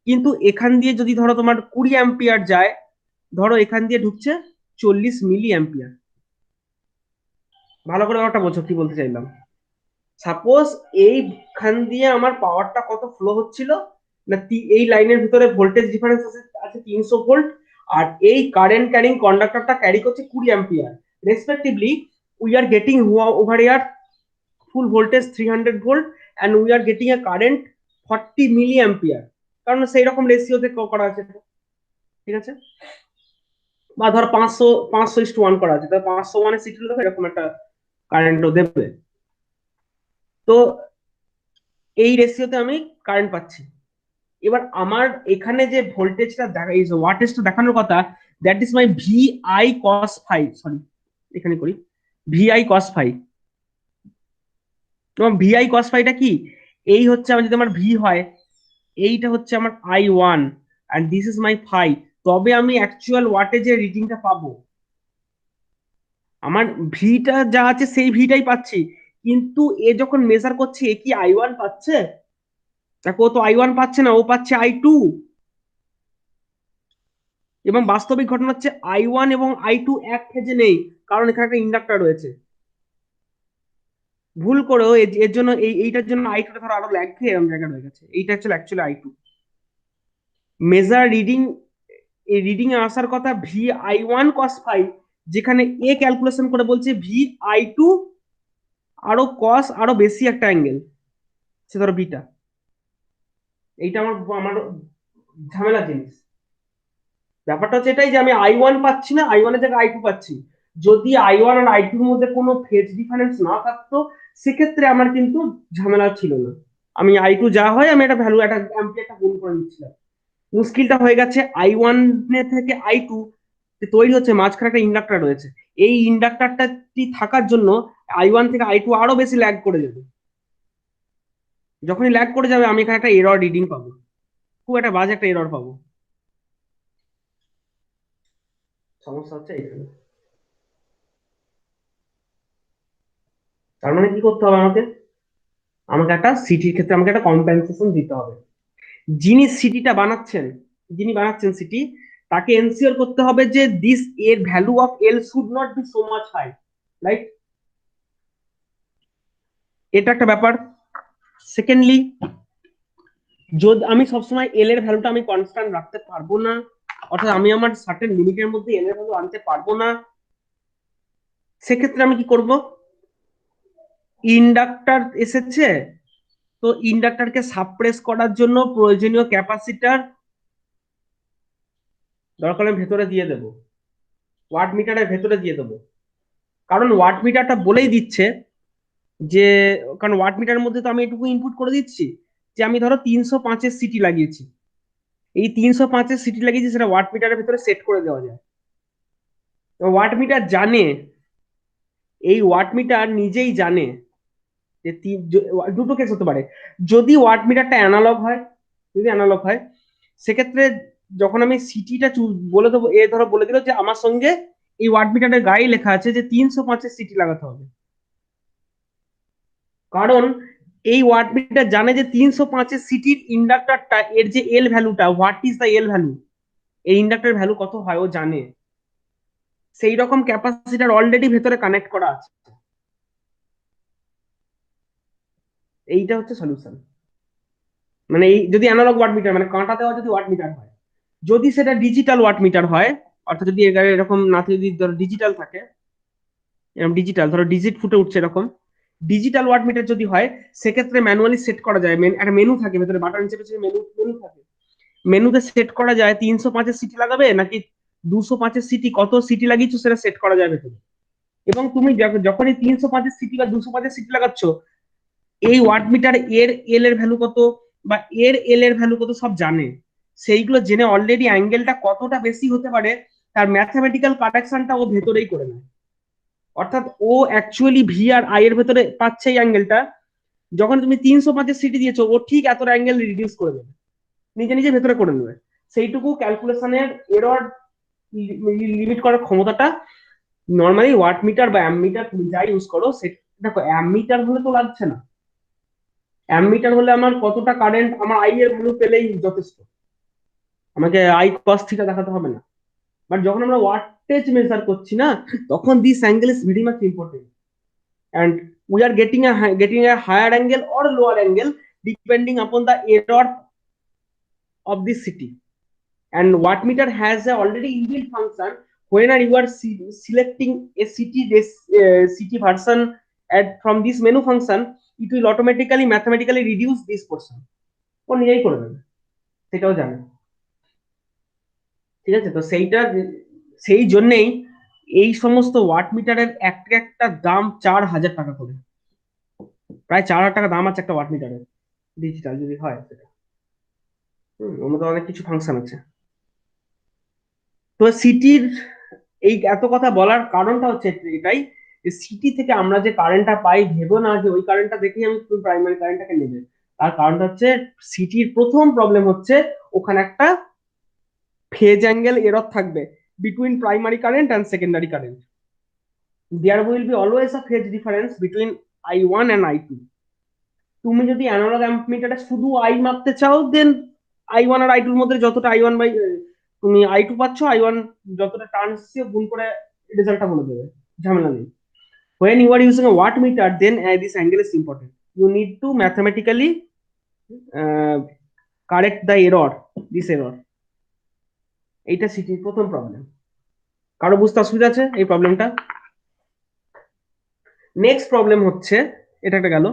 কিন্তু এখান দিয়ে যদি ধরো তোমার 20 অ্যাম্পিয়ার যায়, ধরো এখান দিয়ে ঢুকছে 40 মিলি অ্যাম্পিয়ার। ভালো করে ব্যাপারটা বোঝো কি বলতে চাইলাম। সাপোজ এইখান দিয়ে আমার পাওয়ারটা কত ফ্লো হচ্ছিল, না এই লাইনের ভিতরে ভোল্টেজ ডিফারেন্স আছে আছে 300 ভোল্ট, আর এই কারেন্ট ক্যারিং কন্ডাক্টরটা ক্যারি করছে 20 ampere respectively. We are getting over here full voltage 300 volt, and we are getting a current 40 milli ampere, কারণ সেই রকম রেশিওতে করা আছে, ঠিক আছে? বা ধর 500:1 করা আছে, তাহলে 500 ওয়ানের সিটি দেখো এরকম একটা কারেন্টও দেবে। তো এই রেশিওতে আমি কারেন্ট পাচ্ছি। এবার আমার এখানে যে ভোল্টেজটা দেখা, এই ওয়াটেজটা দেখানোর কথা, that is my V I cos phi, sorry এখানে করি, ভি আই কস ফাই। তোমার ভি আই কস ফাইটা কি? এই হচ্ছে আমার, যদি আমার ভি হয়, এইটা হচ্ছে আমার I1, and this is my phi, তবে আমি অ্যাকচুয়াল ওয়াটেজের রিডিংটা পাবো। আমার ভিটা যা আছে সেই ভিটাই পাচ্ছি, কিন্তু এ যখন মেজার করছে এ কি I1 পাচ্ছে? দেখো ও তো I1 পাচ্ছে না, ও পাচ্ছে I2। এবং বাস্তবিক ঘটনা হচ্ছে I1 এবং I2 এক ফেজে নেই, কারণ এখানে একটা ইন্ডাক্টর রয়েছে। ভুল করেও এর জন্য এইটার জন্য I2টা ধরো আরো ল্যাগ খেয়ে এরকম জায়গায় রয়ে গেছে, এইটা অ্যাকচুয়ালি I2 মেজার রিডিং। এই রিডিং এ আসার কথা VI1 cos 5, যেখানে এ ক্যালকুলেশন করে বলছে VI2 আরো কস আরো বেশি একটা অ্যাঙ্গেল, সে ধরো বিটা। এইটা আমার আমার ঝামেলা জিনিস। ব্যাপারটা হচ্ছে এটাই যে আমি I1 পাচ্ছি না, I1 এর জায়গায় I2 পাচ্ছি। যদি I1 আর I2 এর মধ্যে কোনো ফেজ ডিফারেন্স না থাকতো, সেক্ষেত্রে আমার কিন্তু ঝামেলা ছিল না। আমি I2 যা হয় আমি একটা ভ্যালু, একটা অ্যাম্পিয়ারটা গুণ করে নিচ্ছিলাম। মুশকিলটা হয়ে গেছে I1 থেকে I2 তৈরি হচ্ছে, মাঝখানে একটা ইন্ডাক্টর রয়েছে। এই ইন্ডাক্টরটা থাকার জন্য I1 থেকে I2 আরো বেশি ল্যাগ করে যাবে। যখনই ল্যাগ করে যাবে আমি এখানে একটা এরর রিডিং পাবো, খুব একটা বাজে একটা এরর পাবো। সমস্যা হচ্ছে এখানে। তার মানে কি করতে হবে আমাকে? আমাকে একটা সিটির ক্ষেত্রে আমাকে একটা কম্পেনসেশন দিতে হবে। যিনি সিটিটা বানাচ্ছেন, যিনি বানাচ্ছেন সিটি, তাকে এনসিওর করতে হবে যে দিস এর value of L should not be so much high, right? এটা একটা ব্যাপার। সেকেন্ডলি, যদি আমি সবসময় এল এর ভ্যালুটা আমি কনস্ট্যান্ট রাখতে পারবো না, অর্থাৎ আমি আমার সার্টেন লিমিটের মধ্যে এল এর ভ্যালু আনতে পারবো না, সেক্ষেত্রে আমি কি করব? ইন্ডাক্টর এসেছে, তো ইন্ডাক্টরকে সাপ্রেস করার জন্য প্রয়োজনীয় ক্যাপাসিটার দরকার হলে ভেতরে দিয়ে দেবো, ওয়াট মিটারের ভেতরে দিয়ে দেবো। কারণ ওয়াট মিটারটা বলেই দিচ্ছে যে, কারণ ওয়াট মিটারের মধ্যে তো আমি এটুকু ইনপুট করে দিচ্ছি যে আমি ধরো 305-এর সিটি লাগিয়েছি, এই 305-এর সিটি লাগিয়েছি, সেটা ওয়াট মিটারের ভেতরে সেট করে দেওয়া যায়। ওয়াট মিটার জানে, এই ওয়াট মিটার নিজেই জানে যে দুটো কেস হতে পারে। যদি ওয়াট মিটারটা অ্যানালগ হয়, যদি অ্যানালগ হয়, সেক্ষেত্রে যখন আমি সিটিটা বলে দেবো, এ ধরো বলে দিল যে আমার সঙ্গে এই ওয়াট মিটারের গায়ে লেখা আছে যে 305-এর সিটি লাগাতে হবে, কারণ এই ওয়াট মিটার জানে যে 305 সিটির ইন্ডাক্টরটা এর যে এল ভ্যালুটা, what is the L value, এই ইন্ডাক্টর ভ্যালু কত হয় ও জানে। সেই রকম ক্যাপাসিটার অলরেডি ভেতরে কানেক্ট করা আছে। এইটা হচ্ছে সলিউশন। মানে এই যদি অ্যানালগ ওয়াট মিটার মানে কাঁটা দেওয়া যদি ওয়াট মিটার হয়, যদি সেটা ডিজিটাল ওয়াট মিটার হয়, অর্থাৎ যদি এরকম না, যদি ধরো ডিজিটাল থাকে, এরকম ডিজিটাল ধরো ডিজিট ফুটে উঠছে এরকম, ডিজিটাল ওয়াট মিটার যদি হয়, সেক্ষেত্রে ম্যানুয়ালি সেট করা যায়, একটা মেনু থাকে ভেতরে, বাটন চেপে চেপে মেনু মেনু থাকে, মেনুতে সেট করা যায় 305 সিটি লাগাবে নাকি 205 সিটি, কত সিটি লাগিয়েছো সেটা সেট করা যায় ভেতরে। এবং তুমি যখনই 305 সিটি বা 205 সিটি লাগাচ্ছ, এই ওয়াট মিটার এর এল এর ভ্যালু কত বা এর এল এর ভ্যালু কত সব জানে। সেইগুলো জেনে অলরেডি অ্যাঙ্গেলটা কতটা বেশি হতে পারে তার ম্যাথমেটিক্যাল কারেকশনটা ও ভেতরেই করে নেয়। অর্থাৎ ও অ্যাকচুয়ালি ভি আর আই এর ভেতরে পাচ্ছে এই অ্যাঙ্গেলটা, যখন তুমি 305 সিটি দিয়েছো ও ঠিক এত অ্যাঙ্গেল রিডিউস করে দেবে, নিজে নিজে ভেতরে করে নেবে। সেইটুকু ক্যালকুলেশনের এরর লিমিট করার ক্ষমতাটা নর্মালি ওয়াট মিটার বা অ্যামমিটার তুমি যাই ইউজ করো সে, দেখো অ্যামমিটার হলে তো লাগছে না, অ্যামমিটার হলে আমার কতটা কারেন্ট, আমার আই এর ভ্যালু পেলেই যথেষ্ট, আমাকে আই কস থিটা দেখাতে হবে না। বাট যখন আমরা ওয়াটেজ মেজার করছি না, তখন this angle is very much important, and we are getting a higher angle or lower angle depending upon the error of this city. And wattmeter has a already inbuilt function. Whenever you are selecting a city, this city version from this menu function, it will automatically mathematically reduce this portion. ও নিজেই করে দেবে, সেটাও জানে। ঠিক আছে, তো সেইটা, সেই জন্যেই এই সমস্ত ওয়াট মিটারের একটা একটা দাম 4,000 টাকা করে, প্রায় 4,000 টাকা দাম আছে একটা ওয়াট মিটারের, ডিজিটাল যদি হয় সেটা। ওর মধ্যে অনেক কিছু ফাংশন আছে। তো সিটির এই এত কথা বলার কারণটা হচ্ছে এটাই, যে সিটি থেকে আমরা যে কারেন্টটা পাই, ভেবো না যে ওই কারেন্টটা দেখেই আমি প্রাইমারি কারেন্টটাকে নেবে। তার কারণটা হচ্ছে সিটির প্রথম প্রবলেম হচ্ছে ওখানে একটা ফেজ অ্যাঙ্গেল এরর থাকবে between primary current and secondary current. There will be always a phase difference between I1 and I2। তুমি যদি অ্যানালগ অ্যাম্পমিটারে শুধু আই মাপতে চাও, দেন I1 আর I2 এর মধ্যে যতটা I1 বাই তুমি I2 পাচ্ছ, I1 যতটা টার্নস গুণ করে রেজাল্টটা বলে দেবে, ঝামেলা নেই। When you are using a wattmeter, then this angle is important. You need to mathematically uh, correct the error, this error. এইটা সিটির প্রথম প্রবলেম। কারো বুঝতে অসুবিধা আছে এই প্রবলেমটা? নেক্সট প্রবলেম হচ্ছে, এটা একটা গেল,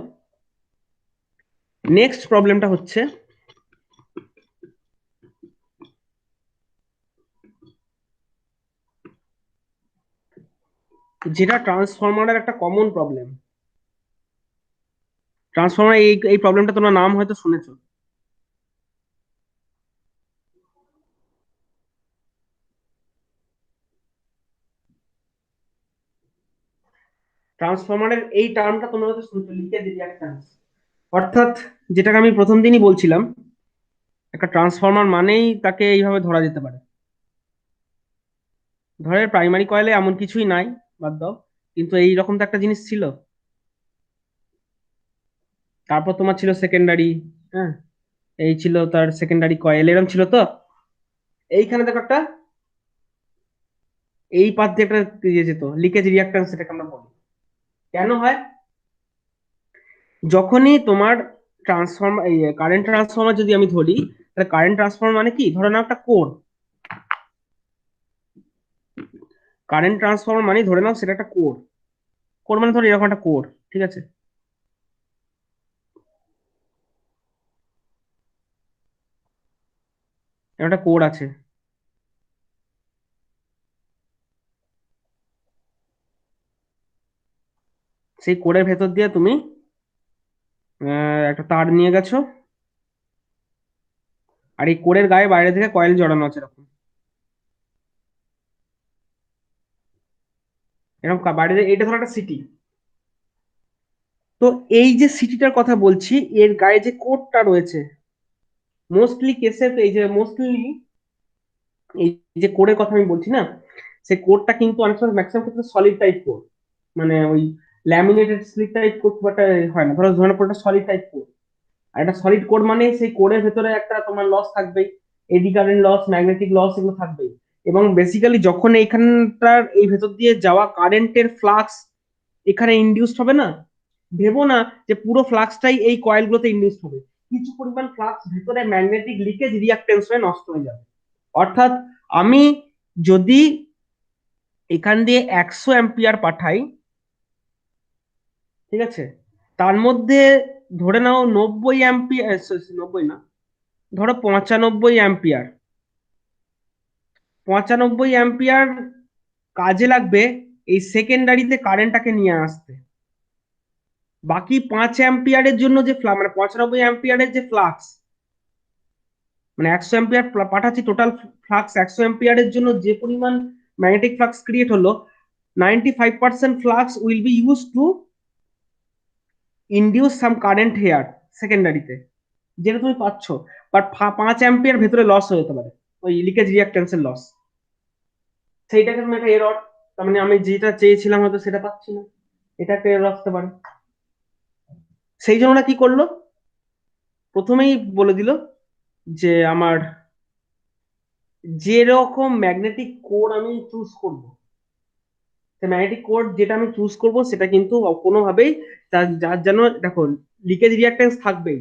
নেক্সট প্রবলেমটা হচ্ছে যেটা ট্রান্সফরমারের একটা কমন প্রবলেম। ট্রান্সফরমার এই এই প্রবলেমটা তোমরা নাম হয়তো শুনেছো। ট্রান্সফরমারের এই টার্মটা তোমরা হয়তো শুনেছো, লিকেজ রিঅ্যাকট্যান্স। অর্থাৎ যেটাকে আমি প্রথম দিনই বলছিলাম, একটা ট্রান্সফরমার মানেই তাকে এইভাবে ধরা যেতে পারে। ধরে প্রাইমারি কয়েলে এমন কিছুই নাই, বাদ দাও, কিন্তু এইরকম তো একটা জিনিস ছিল। তারপর তোমার ছিল সেকেন্ডারি, হ্যাঁ, এই ছিল তার সেকেন্ডারি কয়েল, এরকম ছিল তো। এইখানে দেখো একটা, এই পাশ দিয়ে একটা ইয়ে যেত, লিকেজ রিঅ্যাকট্যান্স সেটাকে আমরা বলি। কেন হয়? যখনই তোমার ট্রান্সফর্মার, এই কারেন্ট ট্রান্সফর্মার যদি আমি ধরি, তাহলে কারেন্ট ট্রান্সফর্মার মানে কি, ধরে নাও একটা কোর, কারেন্ট ট্রান্সফর্মার মানে ধরে নাও সেটা একটা কোর। কোর মানে ধরো এরকম একটা কোর, ঠিক আছে, এরকম একটা কোর আছে। সেই কোরের ভেতর দিয়ে তুমি একটা তার নিয়ে গেছো, আর এই কোরের গায়ে বাইরে থেকে কয়েল জড়ানো আছে এরকম, এরকম বাইরে এটা ধরো একটা সিটি। তো এই যে সিটিটার কথা বলছি, এর গায়ে যে কোডটা রয়েছে, মোস্টলি কেসে তো এই যে মোস্টলি এই যে কোডের কথা আমি বলছি না, সেই কোডটা কিন্তু অনেক সময় ম্যাক্সিমাম ক্ষেত্রে সলিড টাইপ কোড, মানে ওই ল্যামিনেটেড স্লিপ টাইপ কোড খুব একটা হয় না। ধরো ধরে একটা সলিড টাইপ কোড, আর একটা সলিড কোড মানে সেই কোডের ভেতরে একটা তোমার লস থাকবেই, eddy current loss, magnetic loss, এগুলো থাকবেই। এবং বেসিক্যালি যখন এইখানটার এই ভেতর দিয়ে যাওয়া কারেন্টের ফ্লাক্স এখানে ইনডিউসড হবে না, ভেবো না যে পুরো ফ্লাক্সটাই এই কয়েলগুলোতে ইনডিউসড হবে। কিছু পরিমাণ ফ্লাক্স ভেতরে ম্যাগনেটিক লিকেজ রিয়াক্টেন্স হয়ে নষ্ট হয়ে যাবে। অর্থাৎ আমি যদি এখান দিয়ে 100 অ্যাম্পিয়ার পাঠাই, ঠিক আছে, তার মধ্যে ধরে নাও 90 অ্যাম্পিয়ার, 90 না, ধরো 95 অ্যাম্পিয়ার, 95 অ্যাম্পিয়ার কাজে লাগবে এই সেকেন্ডারিতে কারেন্টটাকে নিয়ে আসতে। বাকি 5 অ্যাম্পিয়ারের জন্য যে মানে 95 অ্যাম্পিয়ারের যে ফ্লাক্স, মানে 100 অ্যাম্পিয়ার পাঠাচ্ছি, টোটাল ফ্লাক্স 100 অ্যাম্পিয়ারের জন্য যে পরিমাণ ম্যাগনেটিক ফ্লাক্স ক্রিয়েট হলো, 95% flux will be use to induce some current here সেকেন্ডারিতে, যেটা তুমি পাচ্ছ। বাট 5 অ্যাম্পিয়ার ভেতরে লস হয়ে যেতে পারে, ওই লিকেজ রিয়াক্টেন্সের লস। সেইটাকে তুমি একটা এরর, তার মানে আমি যেটা চেয়েছিলাম হয়তো সেটা পাচ্ছি না, এটা একটা এরর আসতে পারে। সেই জন্য ওরা কি করলো, প্রথমেই বলে দিল যে আমার যেরকম ম্যাগনেটিক কোর আমি চুজ করব, ম্যাগনেটিক কোড যেটা আমি চুজ করব সেটা কিন্তু কোনোভাবেই যার যেন, দেখো, লিকেজ রিঅ্যাক্টেন্স থাকবেই,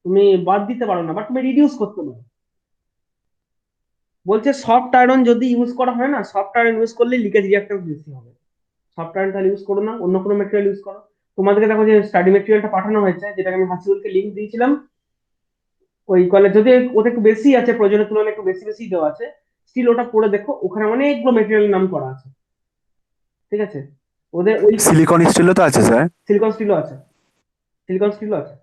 তুমি বাদ দিতে পারো না, বাট তুমি রিডিউস করতে পারো। বলছে সফট আয়রন যদি ইউজ করা হয় না, সফট আয়রন ইউজ করলে লিকেজ রিঅ্যাক্টেন্স বেশি হবে। সফট আয়রন তাহলে ইউজ করো না, অন্য কোনো মেটেরিয়াল ইউজ করো। তোমাদেরকে দেখো যে স্টাডি মেটেরিয়ালটা পাঠানো হয়েছে, যেটাকে আমি হাসিবুলকে লিঙ্ক দিয়েছিলাম, ওই কলেজ যদি ওটা একটু বেশি আছে, প্রয়োজনের তুলনায় একটু বেশি বেশি দেওয়া আছে, স্টিল ওটা পড়ে দেখো, ওখানে অনেকগুলো মেটেরিয়ালের নাম করা আছে, ঠিক আছে। ওদের ওই
সিলিকন স্টিলও তো আছে স্যার।
সিলিকন স্টিলও আছে, সিলিকন স্টিলও আছে।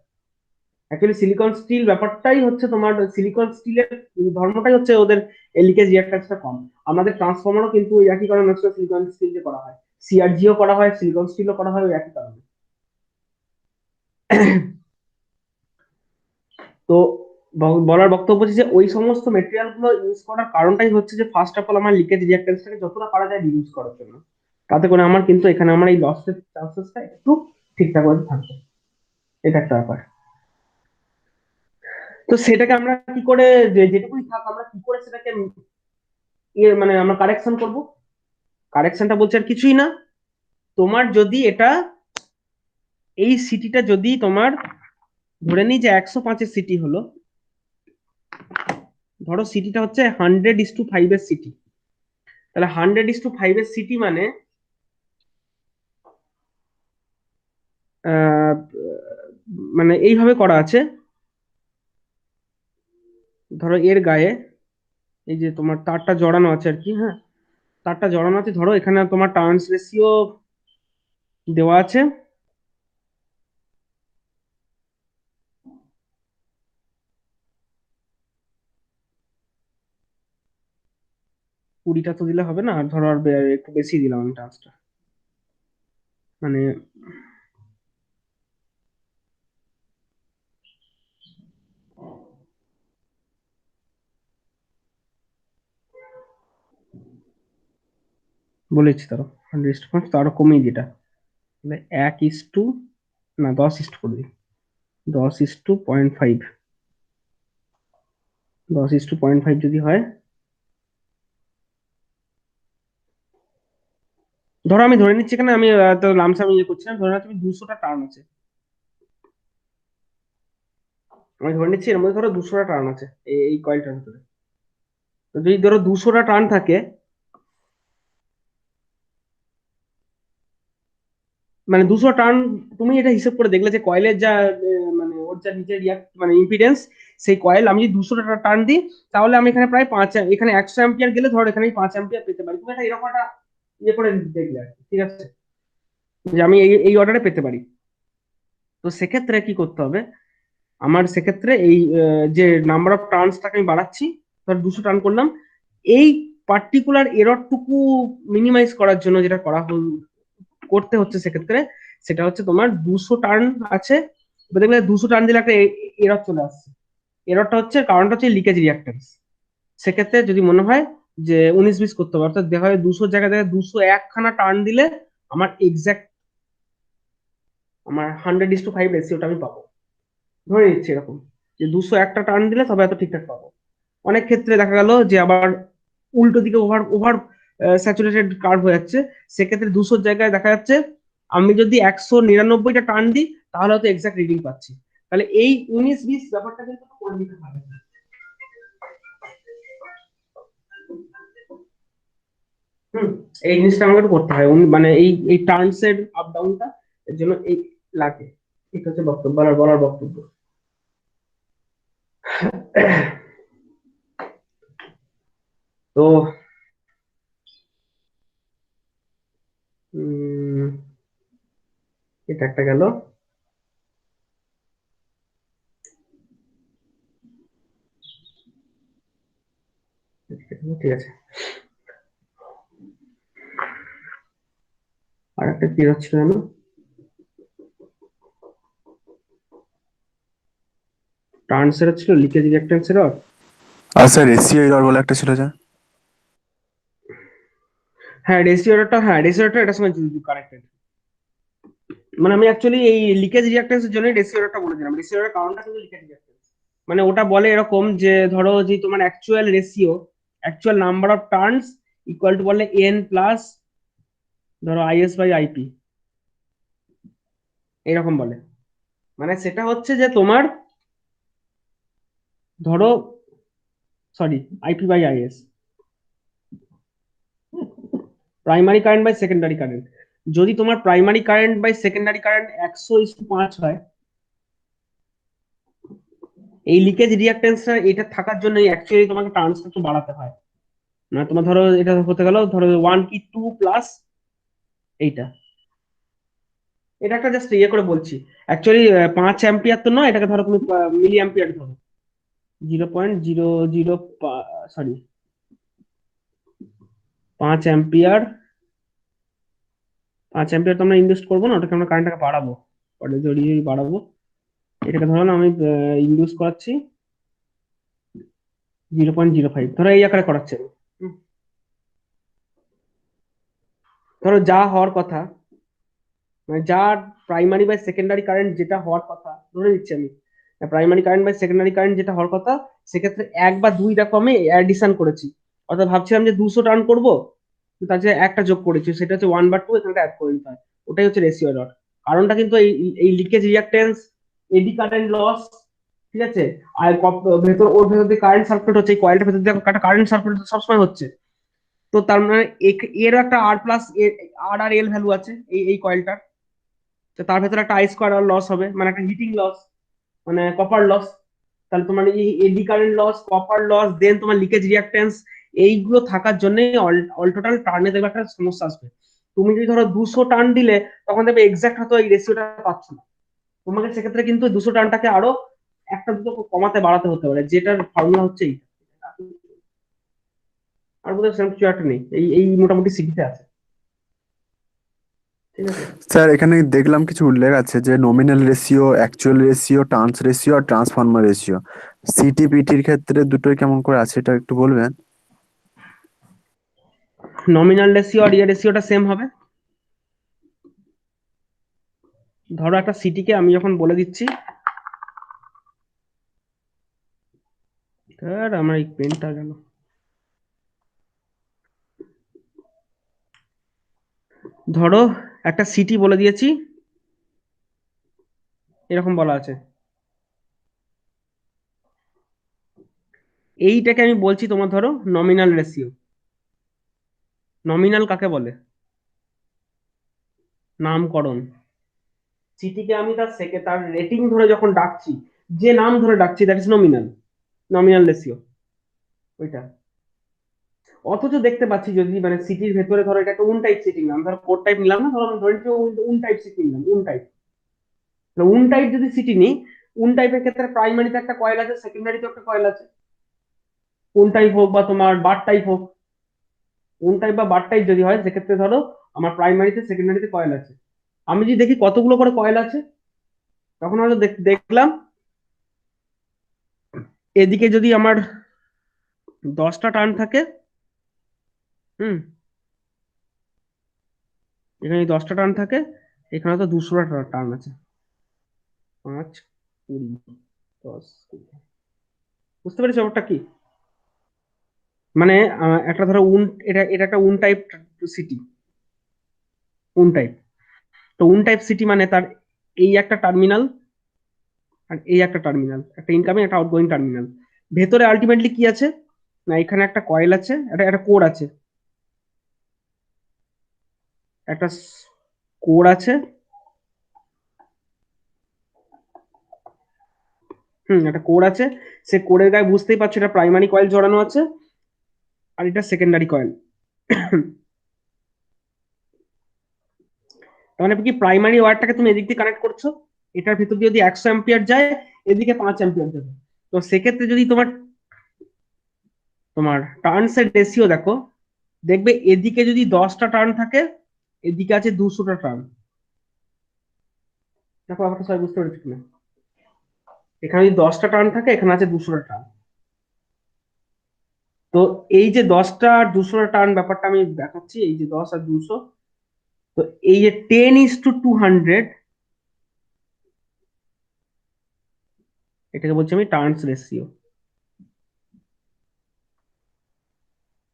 অ্যাকচুয়ালি সিলিকন স্টিল ব্যাপারটাই হচ্ছে তোমার, সিলিকন স্টিলের ধর্মটাই হচ্ছে ওদের লিকেজ রিঅ্যাক্ট্যান্সটা কম। আমাদের ট্রান্সফরমারও কিন্তু ওই একই কারণে সিলিকন স্টিল দিয়ে করা হয়, সিআরজিও করা হয়, সিলিকন স্টিলও করা হয়, ওই একই কারণে। তো বলার বক্তব্য হচ্ছে যে ওই সমস্ত মেটেরিয়াল গুলো ইউজ করার কারণটাই হচ্ছে যে ফার্স্ট অফ অল আমার লিকেজ রিঅ্যাক্ট্যান্সটাকে যতটা পারা যায় রিডিউস করার জন্য, তাতে করে আমার কিন্তু এখানে আমার এই লসের চান্সেসটা একটু ঠিকঠাক ভাবে থাকবে। এটা একটা ব্যাপার। তো সেটাকে আমরা কি করে, যেটুকুই থাক আমরা কি করে সেটাকে মানে আমরা কারেকশন করব। কারেকশনটা বলছে আর কিছুই না, তোমার যদি এটা, এই সিটিটা যদি তোমার ধরে নিই যে 105-এর সিটি হলো, ধরো সিটিটা হচ্ছে 100:5-এর সিটি, তাহলে 100:5-এর সিটি মানে আহ, মানে এইভাবে করা আছে, ধরো এর গায়ে এই যে তোমার তারটা জড়ানো আছে আর কি, হ্যাঁ, তারটা জড়ানো আছে, ধরো এখানে তোমার টার্নস রেশিও দেওয়া আছে, কুড়িটা তো দিলে হবে না, আর ধরো আর একটু বেশি দিলাম আমি টার্নসটা, মানে বলেছি ধরো 100:5, তো আরো কমিয়ে দিই এটা, তাহলে 1:, না 10 করে দিই, 10:0.5, 10:0.5 যদি হয়, ধরো আমি ধরে নিচ্ছি এখানে আমি তো লামসাম ইয়ে করছি না, ধরে নিচ্ছি আমি 200টা টার্ন আছে, আমি ধরে নিচ্ছি এর মধ্যে ধরো 200টা টার্ন আছে এই কয়েলটার ভিতরে। তো যদি ধরো 200টা টার্ন থাকে, মানে 200 টার্ন, তুমি এটা হিসেব করে দেখলে যে কয়েলের যা মানে ওর যা নিচে রিয়াক্ট মানে ইম্পিডেন্স, সেই কয়েল আমি যদি 200টা টার্ন দিই, তাহলে আমি এখানে প্রায় 5, এখানে 100 অ্যাম্পিয়ার গেলে ধরো এখানে 5 অ্যাম্পিয়ার পেতে পারি। তুমি এটা এরকম একটা ইয়ে করে দেখলে আর কি, ঠিক আছে, যে আমি এই এই অর্ডারে পেতে পারি। তো সেক্ষেত্রে কি করতে হবে, আমার সেক্ষেত্রে এই যে নাম্বার অফ টার্নসটাকে আমি বাড়াচ্ছি, ধর 200 টার্ন করলাম, এই পার্টিকুলার এররটুকু মিনিমাইজ করার জন্য যেটা করতে হচ্ছে সেক্ষেত্রে, সেটা হচ্ছে তোমার 200 টার্ন আছে, এবার দেখলে 200 টার্ন দিলে একটা এরর চলে আসছে। এররটা হচ্ছে, কারণটা হচ্ছে লিকেজ রিঅ্যাক্টেন্স। সেক্ষেত্রে যদি মনে হয় যে 19-20 করতে হবে, অর্থাৎ দেখা হয় 200 জায়গায় 201 খানা টার্ন দিলে আমার এক্সাক্ট আমার 100:5 রেশিওটা আমি পাবো, ধরে নিচ্ছি এরকম যে 201টা টার্ন দিলে তবে এত ঠিকঠাক পাবো। অনেক ক্ষেত্রে দেখা গেল যে আবার উল্টো দিকে ওভার ওভার স্যাচুরেটেড কার্ভ হয়ে যাচ্ছে, সেক্ষেত্রে 200 জায়গায় দেখা যাচ্ছে আমি যদি 199টা টার্ন দিই তাহলে হয়তো এক্সাক্ট রিডিং পাচ্ছি। তাহলে এই 19-20 ব্যাপারটা কিন্তু করে নিতে হবে। হুম, এই জিনিসটা আমাকে একটু করতে হয়, মানে এই এই টার্নস এর আপ ডাউনটা এর জন্য এই লাগে। ঠিক আছে, বক্তব্য বলার বলার বক্তব্য। তো উম, এটা একটা গেল। ঠিক আছে, আর একটা কি হচ্ছিল জানো, টার্নস এর ছিল লিকেজ রিঅ্যাকট্যান্স এর।
আর স্যার রেশিও এরর বলে একটা ছিল যে।
হ্যাঁ রেসিওটা এটার সঙ্গে কানেক্টেড। মানে আমি অ্যাকচুয়ালি এই লিকেজ রিঅ্যাকট্যান্স এর জন্য রেসিওটা বলেছিলাম, রেসিওর কারণটা কিন্তু লিকেজ রিঅ্যাকট্যান্স। মানে ওটা বলে এরকম যে ধরো যে তোমার actual ratio, actual number of turns equal to বলে এন প্লাস ধরো আইএস বাই আইপি, এরকম বলে। মানে সেটা হচ্ছে যে তোমার ধরো, sorry, IP by IS, primary current by secondary current. যদি তোমার primary current by secondary current 100:5 হয়, এই লিকেজ রিঅ্যাকট্যান্সটা এটা থাকার জন্য অ্যাকচুয়ালি তোমাকে টার্নসটা একটু বাড়াতে হয়। মানে তোমার ধরো এটা হতে গেল ধরো 1 কি 2 প্লাস এইটা, এটা একটা জাস্ট ইয়ে করে বলছি। অ্যাকচুয়ালি 5 অ্যাম্পিয়ার তো নয়, এটাকে ধরো তুমি মিলি অ্যাম্পিয়ার ধরো, 0.00, সরি, 5 অ্যাম্পিয়ার। 5 অ্যাম্পিয়ার তো আমরা ইনভেস্ট করবো না, ওটাকে আমরা কারেন্টটাকে বাড়াবো, পরে জড়িয়ে বাড়াবো। এটাকে ধরো না আমি ইনডিউস করাচ্ছি 0.05, ধরো এই আকারে করাচ্ছে আমি। হুম, ধরো যা হওয়ার কথা, মানে যার প্রাইমারি বাই সেকেন্ডারি কারেন্ট যেটা হওয়ার কথা ধরে নিচ্ছি আমি, primary current by secondary current যেটা হওয়ার কথা, সেক্ষেত্রে 1 বা 2 দেখো আমি অ্যাডিশন করেছি। অর্থাৎ ভাবছিলাম যে 200 টার্ন করবো, তার যে একটা যোগ করেছি সেটা হচ্ছে 1/2, এখানটা অ্যাড করে নিতে হয়। ওটাই হচ্ছে রেশিও ডট। কারণটা কিন্তু এই এই leakage reactance, eddy current loss, ঠিক আছে। আর ভেতর ওর ভেতর দিয়ে কারেন্ট সার্কুলেট হচ্ছে, এই কয়েলটার ভেতর দিয়ে একটা কারেন্ট সার্কুলেট সবসময় হচ্ছে। তো তার মানে এরও একটা আর প্লাস আর আর এল ভ্যালু আছে এই এই কয়েলটার। তো তার ভেতরে একটা আই স্কোয়ার লস হবে, মানে একটা হিটিং লস, মানে কপার লস। তাহলে তোমার এই eddy current loss, copper loss, then তোমার লিকেজ রিঅ্যাকট্যান্স, এইগুলো থাকার জন্য অল টোটাল টার্নে দেখবে একটা সমস্যা আসবে। তুমি যদি ধরো 200 টার্ন দিলে তখন দেখবে এক্সাক্ট হয়তো এই রেশিওটা পাচ্ছ না। তোমাকে সেক্ষেত্রে কিন্তু 200 টার্নটাকে আরো একটা দুটো কমাতে বাড়াতে হতে পারে, যেটার ফর্মুলা হচ্ছে এই। আর বোধহয় সেরকম কিছু একটা নেই, এই এই মোটামুটি সিটিতে আছে। ঠিক আছে।
স্যার এখানে দেখলাম কিছু উল্লেখ আছে যে nominal ratio, actual ratio, turns ratio আর ট্রান্সফর্মার রেশিও। সিটিপিটির ক্ষেত্রে দুটোই কেমন করে আছে এটা একটু বলবেন?
নমিনাল রেশিও আর ইয়ে রেশিওটা সেম হবে। ধরো একটা সিটিকে আমি যখন বলে দিচ্ছি, আর আমার এই পেনটা গেল। ধরো একটা সিটি বলে দিয়েছি, এরকম বলা আছে, এইটাকে আমি বলছি তোমার ধরো নমিনাল রেশিও। নমিনাল কাকে বলে? নামকরণ। সিটিকে আমি তার তার রেটিং ধরে যখন ডাকছি, যে নাম ধরে ডাকছি, that is nominal, nominal ratio ওইটা। অথচ দেখতে পাচ্ছি যদি মানে সিটির ভেতরে ধরো এটা একটা উন টাইপ সিটি নিলাম, ধরো কোড টাইপ নিলাম না, ধরো আমি ধরে নিচ্ছি উন টাইপ সিটি নিলাম, উন টাইপ। উন টাইপ যদি সিটি নিই, উন টাইপের ক্ষেত্রে প্রাইমারিতে একটা কয়েল আছে, সেকেন্ডারিতে একটা কয়েল আছে। উন টাইপ হোক বা তোমার বার টাইপ হোক, উন টাইপ বা বার টাইপ যদি হয় সেক্ষেত্রে ধরো আমার প্রাইমারিতে সেকেন্ডারিতে কয়েল আছে। আমি যদি দেখি কতগুলো করে কয়েল আছে, তখন হয়তো দেখলাম এদিকে যদি আমার 10টা টার্ন থাকে, হুম, এখানে 10টা টার্ন থাকে, এখানে তো 200টা টার্ন আছে, 5, 20, 10, 20। বুঝতে পেরেছো ব্যাপারটা কি? মানে একটা ধরো এটা এটা একটা উন টাইপ সিটি, উন টাইপ। তো উন টাইপ সিটি মানে তার এই একটা টার্মিনাল আর এই একটা টার্মিনাল, একটা ইনকামিং একটা আউটগোয়িং টার্মিনাল। ভেতরে আলটিমেটলি কি আছে না, এখানে একটা কয়েল আছে, একটা একটা কোর আছে, একটা কোর আছে। একটা কোর আছে। সে কোরের গায়ে বুঝতেই পারছো এটা প্রাইমারি কয়েল জড়ানো আছে, আর এটা সেকেন্ডারি কয়েল। তার মানে কি, প্রাইমারি ওয়্যারটাকে তুমি এদিক দিয়ে কানেক্ট করছো, এটার ভিতর দিয়ে যদি 100 অ্যাম্পিয়ার যায়, এদিকে 5 অ্যাম্পিয়ার যাবে। তো সেক্ষেত্রে যদি তোমার তোমার টার্নস এর রেশিও দেখো, দেখবে এদিকে যদি 10টা টার্ন থাকে, এদিকে আছে 200টা টার্ন। দেখো ব্যাপারটা সবাই বুঝতে পেরেছো কিনা? এখানে যদি 10টা টার্ন থাকে, এখানে আছে 200টা টার্ন। তো এই যে 10টা আর 200টা টার্ন ব্যাপারটা আমি দেখাচ্ছি, এই যে 10 আর 200। তো এই যে 10:200, এটাকে বলছি আমি টার্নস রেশিও।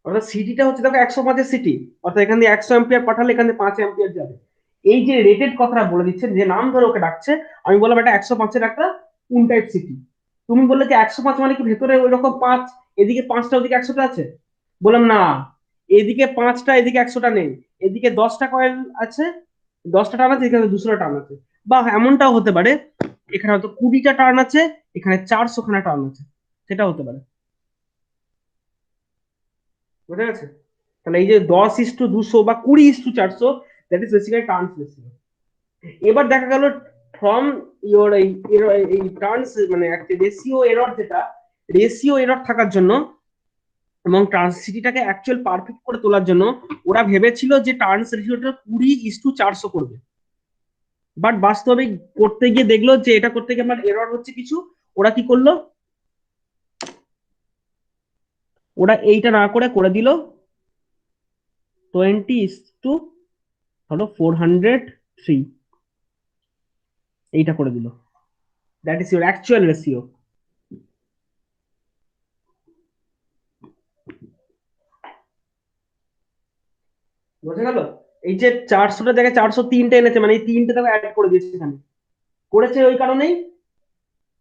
অর্থাৎ সিটিটা হচ্ছে দেখো 105-এর সিটি, অর্থাৎ এখান দিয়ে 100 অ্যাম্পিয়ার পাঠালে এখান দিয়ে 5 অ্যাম্পিয়ার যাবে। এই যে রেটেড কথাটা বলে দিচ্ছে, যে নাম ধরে ওকে ডাকছে, আমি বললাম এটা 105-এর একটা কোন টাইপ সিটি। তুমি বললে যে 105 মানে কি ভেতরে ওই রকম 5, এদিকে 5টা ওদিকে 100টা আছে? বললাম না, এদিকে 5টা এদিকে 100টা নেই, এদিকে 10টা কয়েল আছে, 10টা টার্ন আছে, এখানে 200টা টার্ন আছে। বা এমনটাও হতে পারে এখানে হয়তো 20টা টার্ন আছে, এখানে 400খানা টার্ন আছে, সেটা হতে পারে। বুঝা গেছে? তাহলে এই যে 10:200 বা 20:400, that is basically turns ratio. এবার দেখা গেল ফ্রম ইওর এই টার্নস মানে একটা রেশিও এরর, যেটা রেশিও এরর থাকার জন্য এবং ট্রান্সিটিটাকে অ্যাকচুয়াল পারফেক্ট করে তোলার জন্য ওরা ভেবেছিল যে টার্নস রেশিওটা 20:400 করবে। বাট বাস্তবে করতে গিয়ে দেখলো যে এটা করতে গিয়ে আমার এরর হচ্ছে কিছু। ওরা কি করলো, ওরা এইটা না করে করে দিল 20 ধরো 403, এইটা করে দিল। That is your actual ratio. বোঝা গেল? এই যে 400টার জায়গায় 403টা এনেছে, মানে এই তিনটে তাকে অ্যাড করে দিয়েছে এখানে। করেছে ওই কারণেই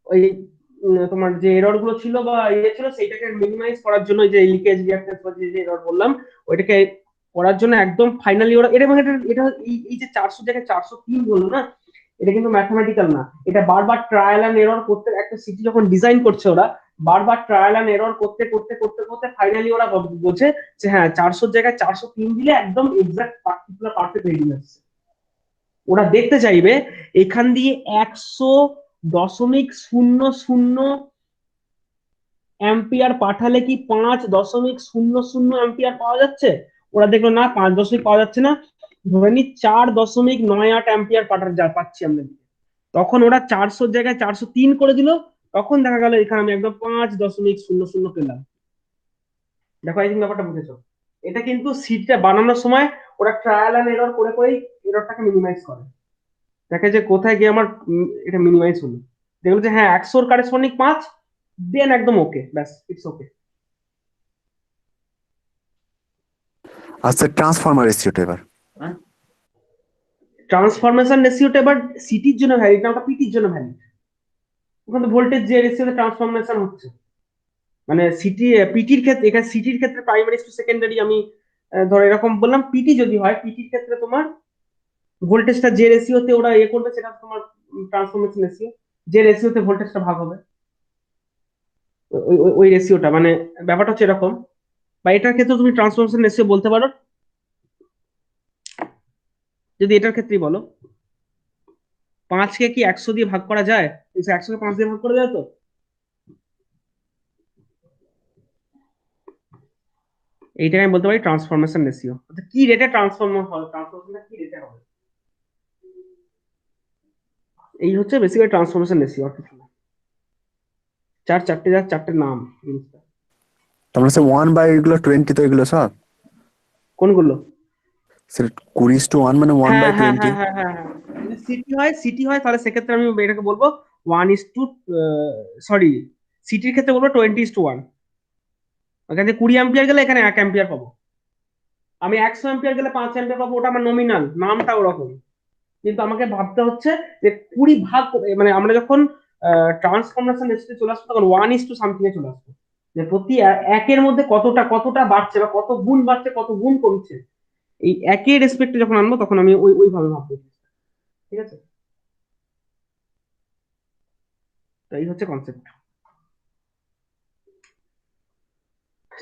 ওই তোমার যে এরর গুলো ছিল বা ইয়ে ছিল, সেইটাকে মিনিমাইজ করার জন্য, যে লিকেজ রিঅ্যাক্টেন্স বা যে এরর বললাম, ওইটাকে করার জন্য একদম ফাইনালি ওরা এটা, মানে এটা এই যে 400 জায়গায় 403 বললো না, এটা কিন্তু ম্যাথমেটিক্যাল না। এটা বারবার ট্রায়াল এন্ড এরর করতে, একটা সিটি যখন ডিজাইন করছে ওরা বারবার ট্রায়াল এন্ড এরর করতে করতে করতে করতে ফাইনালি ওরা বোঝে যে হ্যাঁ 400 জায়গায় 403 দিলে একদম এক্সাক্ট পার্টিকুলার পারফেক্ট রেডিয়াস আসছে। ওরা দেখতে চাইবে এখান দিয়ে 100.00 অ্যাম্পিয়ার পাঠালে কি 5.00 অ্যাম্পিয়ার পাওয়া যাচ্ছে। ওরা দেখলো না, 5 পাওয়া যাচ্ছে না, ধরে নি 4.98 অ্যাম্পিয়ার পাচ্ছি আমরা। তখন ওরা 400 জায়গায় 403 করে দিল। তখন দেখা গেল এখানে আমি একদম 5.00 পেলাম। দেখো এই ব্যাপারটা বুঝেছো? এটা কিন্তু সিটটা বানানোর সময় ওরা ট্রায়াল এন্ড এরর করে করেই এররটাকে মিনিমাইজ করে, দেখে যে কোথায় গিয়ে আমার এটা মিনিমাইজ হলো। দেখলো যে হ্যাঁ 100-র কারেসপন্ডিং 5, দেন একদম ওকে, ব্যাস ইটস ওকে।
আচ্ছা, ট্রান্সফরমার রেশিওটা এবার।
ট্রান্সফরমেশন রেশিওটা এবার সিটির জন্য ভ্যালিড না, ওটা পিটির জন্য ভ্যালিড। ওখানে ভোল্টেজ যে রেশিওতে ট্রান্সফরমেশন হচ্ছে, মানে সিটি পিটির ক্ষেত্রে, এখানে সিটির ক্ষেত্রে প্রাইমারি টু সেকেন্ডারি আমি ধর এরকম বললাম। পিটি যদি হয়, পিটির ক্ষেত্রে তোমার ভোল্টেজটা যে রেশিওতে ওরা ইয়ে করবে, সেটা তোমার ট্রান্সফরমেশন রেশিও। যে রেশিওতে ভোল্টেজটা ভাগ হবে, ওই রেশিওটা মানে ব্যাপারটা হচ্ছে এরকম। বা এটার ক্ষেত্রে তুমি ট্রান্সফরমেশন রেশিও বলতে পারো, যদি এটার ক্ষেত্রেই বলো। 5কে কি 100 দিয়ে ভাগ করা যায়? 100কে 5 দিয়ে ভাগ করা যায় তো। এইটাকে আমি বলতে পারি ট্রান্সফরমেশন রেশিও, অর্থাৎ কি রেটে ট্রান্সফর্ম হবে, ট্রান্সফরমেশনটা কি রেটে হবে। এই হচ্ছে বেসিক্যালি ট্রান্সফরমেশন রেশিও, আর কিছু না। চারটে নাম জিনিসটা।
তার মানে 1/20 তো এগুলো সব
কোনগুলো?
সেটা 20:1 মানে ওয়ান
হ্যাঁ
বাই
হ্যাঁ
টোয়েন্টি
হ্যাঁ হ্যাঁ হ্যাঁ হ্যাঁ, যদি সিটি হয় তাহলে সেক্ষেত্রে আমি এটাকে বলবো 1:2, সরি, সিটির ক্ষেত্রে বলবো 20:1। ওখানে 20 অ্যাম্পিয়ার গেলে এখানে 1 অ্যাম্পিয়ার পাবো। আমি 100 অ্যাম্পিয়ার গেলে 5 অ্যাম্পিয়ার পাবো, ওটা আমার নমিনাল, নামটা ওরকম। কিন্তু আমাকে ভাবতে হচ্ছে যে 20 ভাগ মানে আমরা যখন ট্রান্সফরমেশন রেসিপি চলে আসবো তখন 1:সামথিং এ চলে আসবো, যে প্রতি একের মধ্যে কতটা কতটা বাড়ছে বা কত গুণ বাড়ছে কত গুণ কমছে, এই একের রেসপেক্টে যখন আনবো তখন আমি ওইভাবে ভাববো। ঠিক আছে, তো এই হচ্ছে কনসেপ্ট।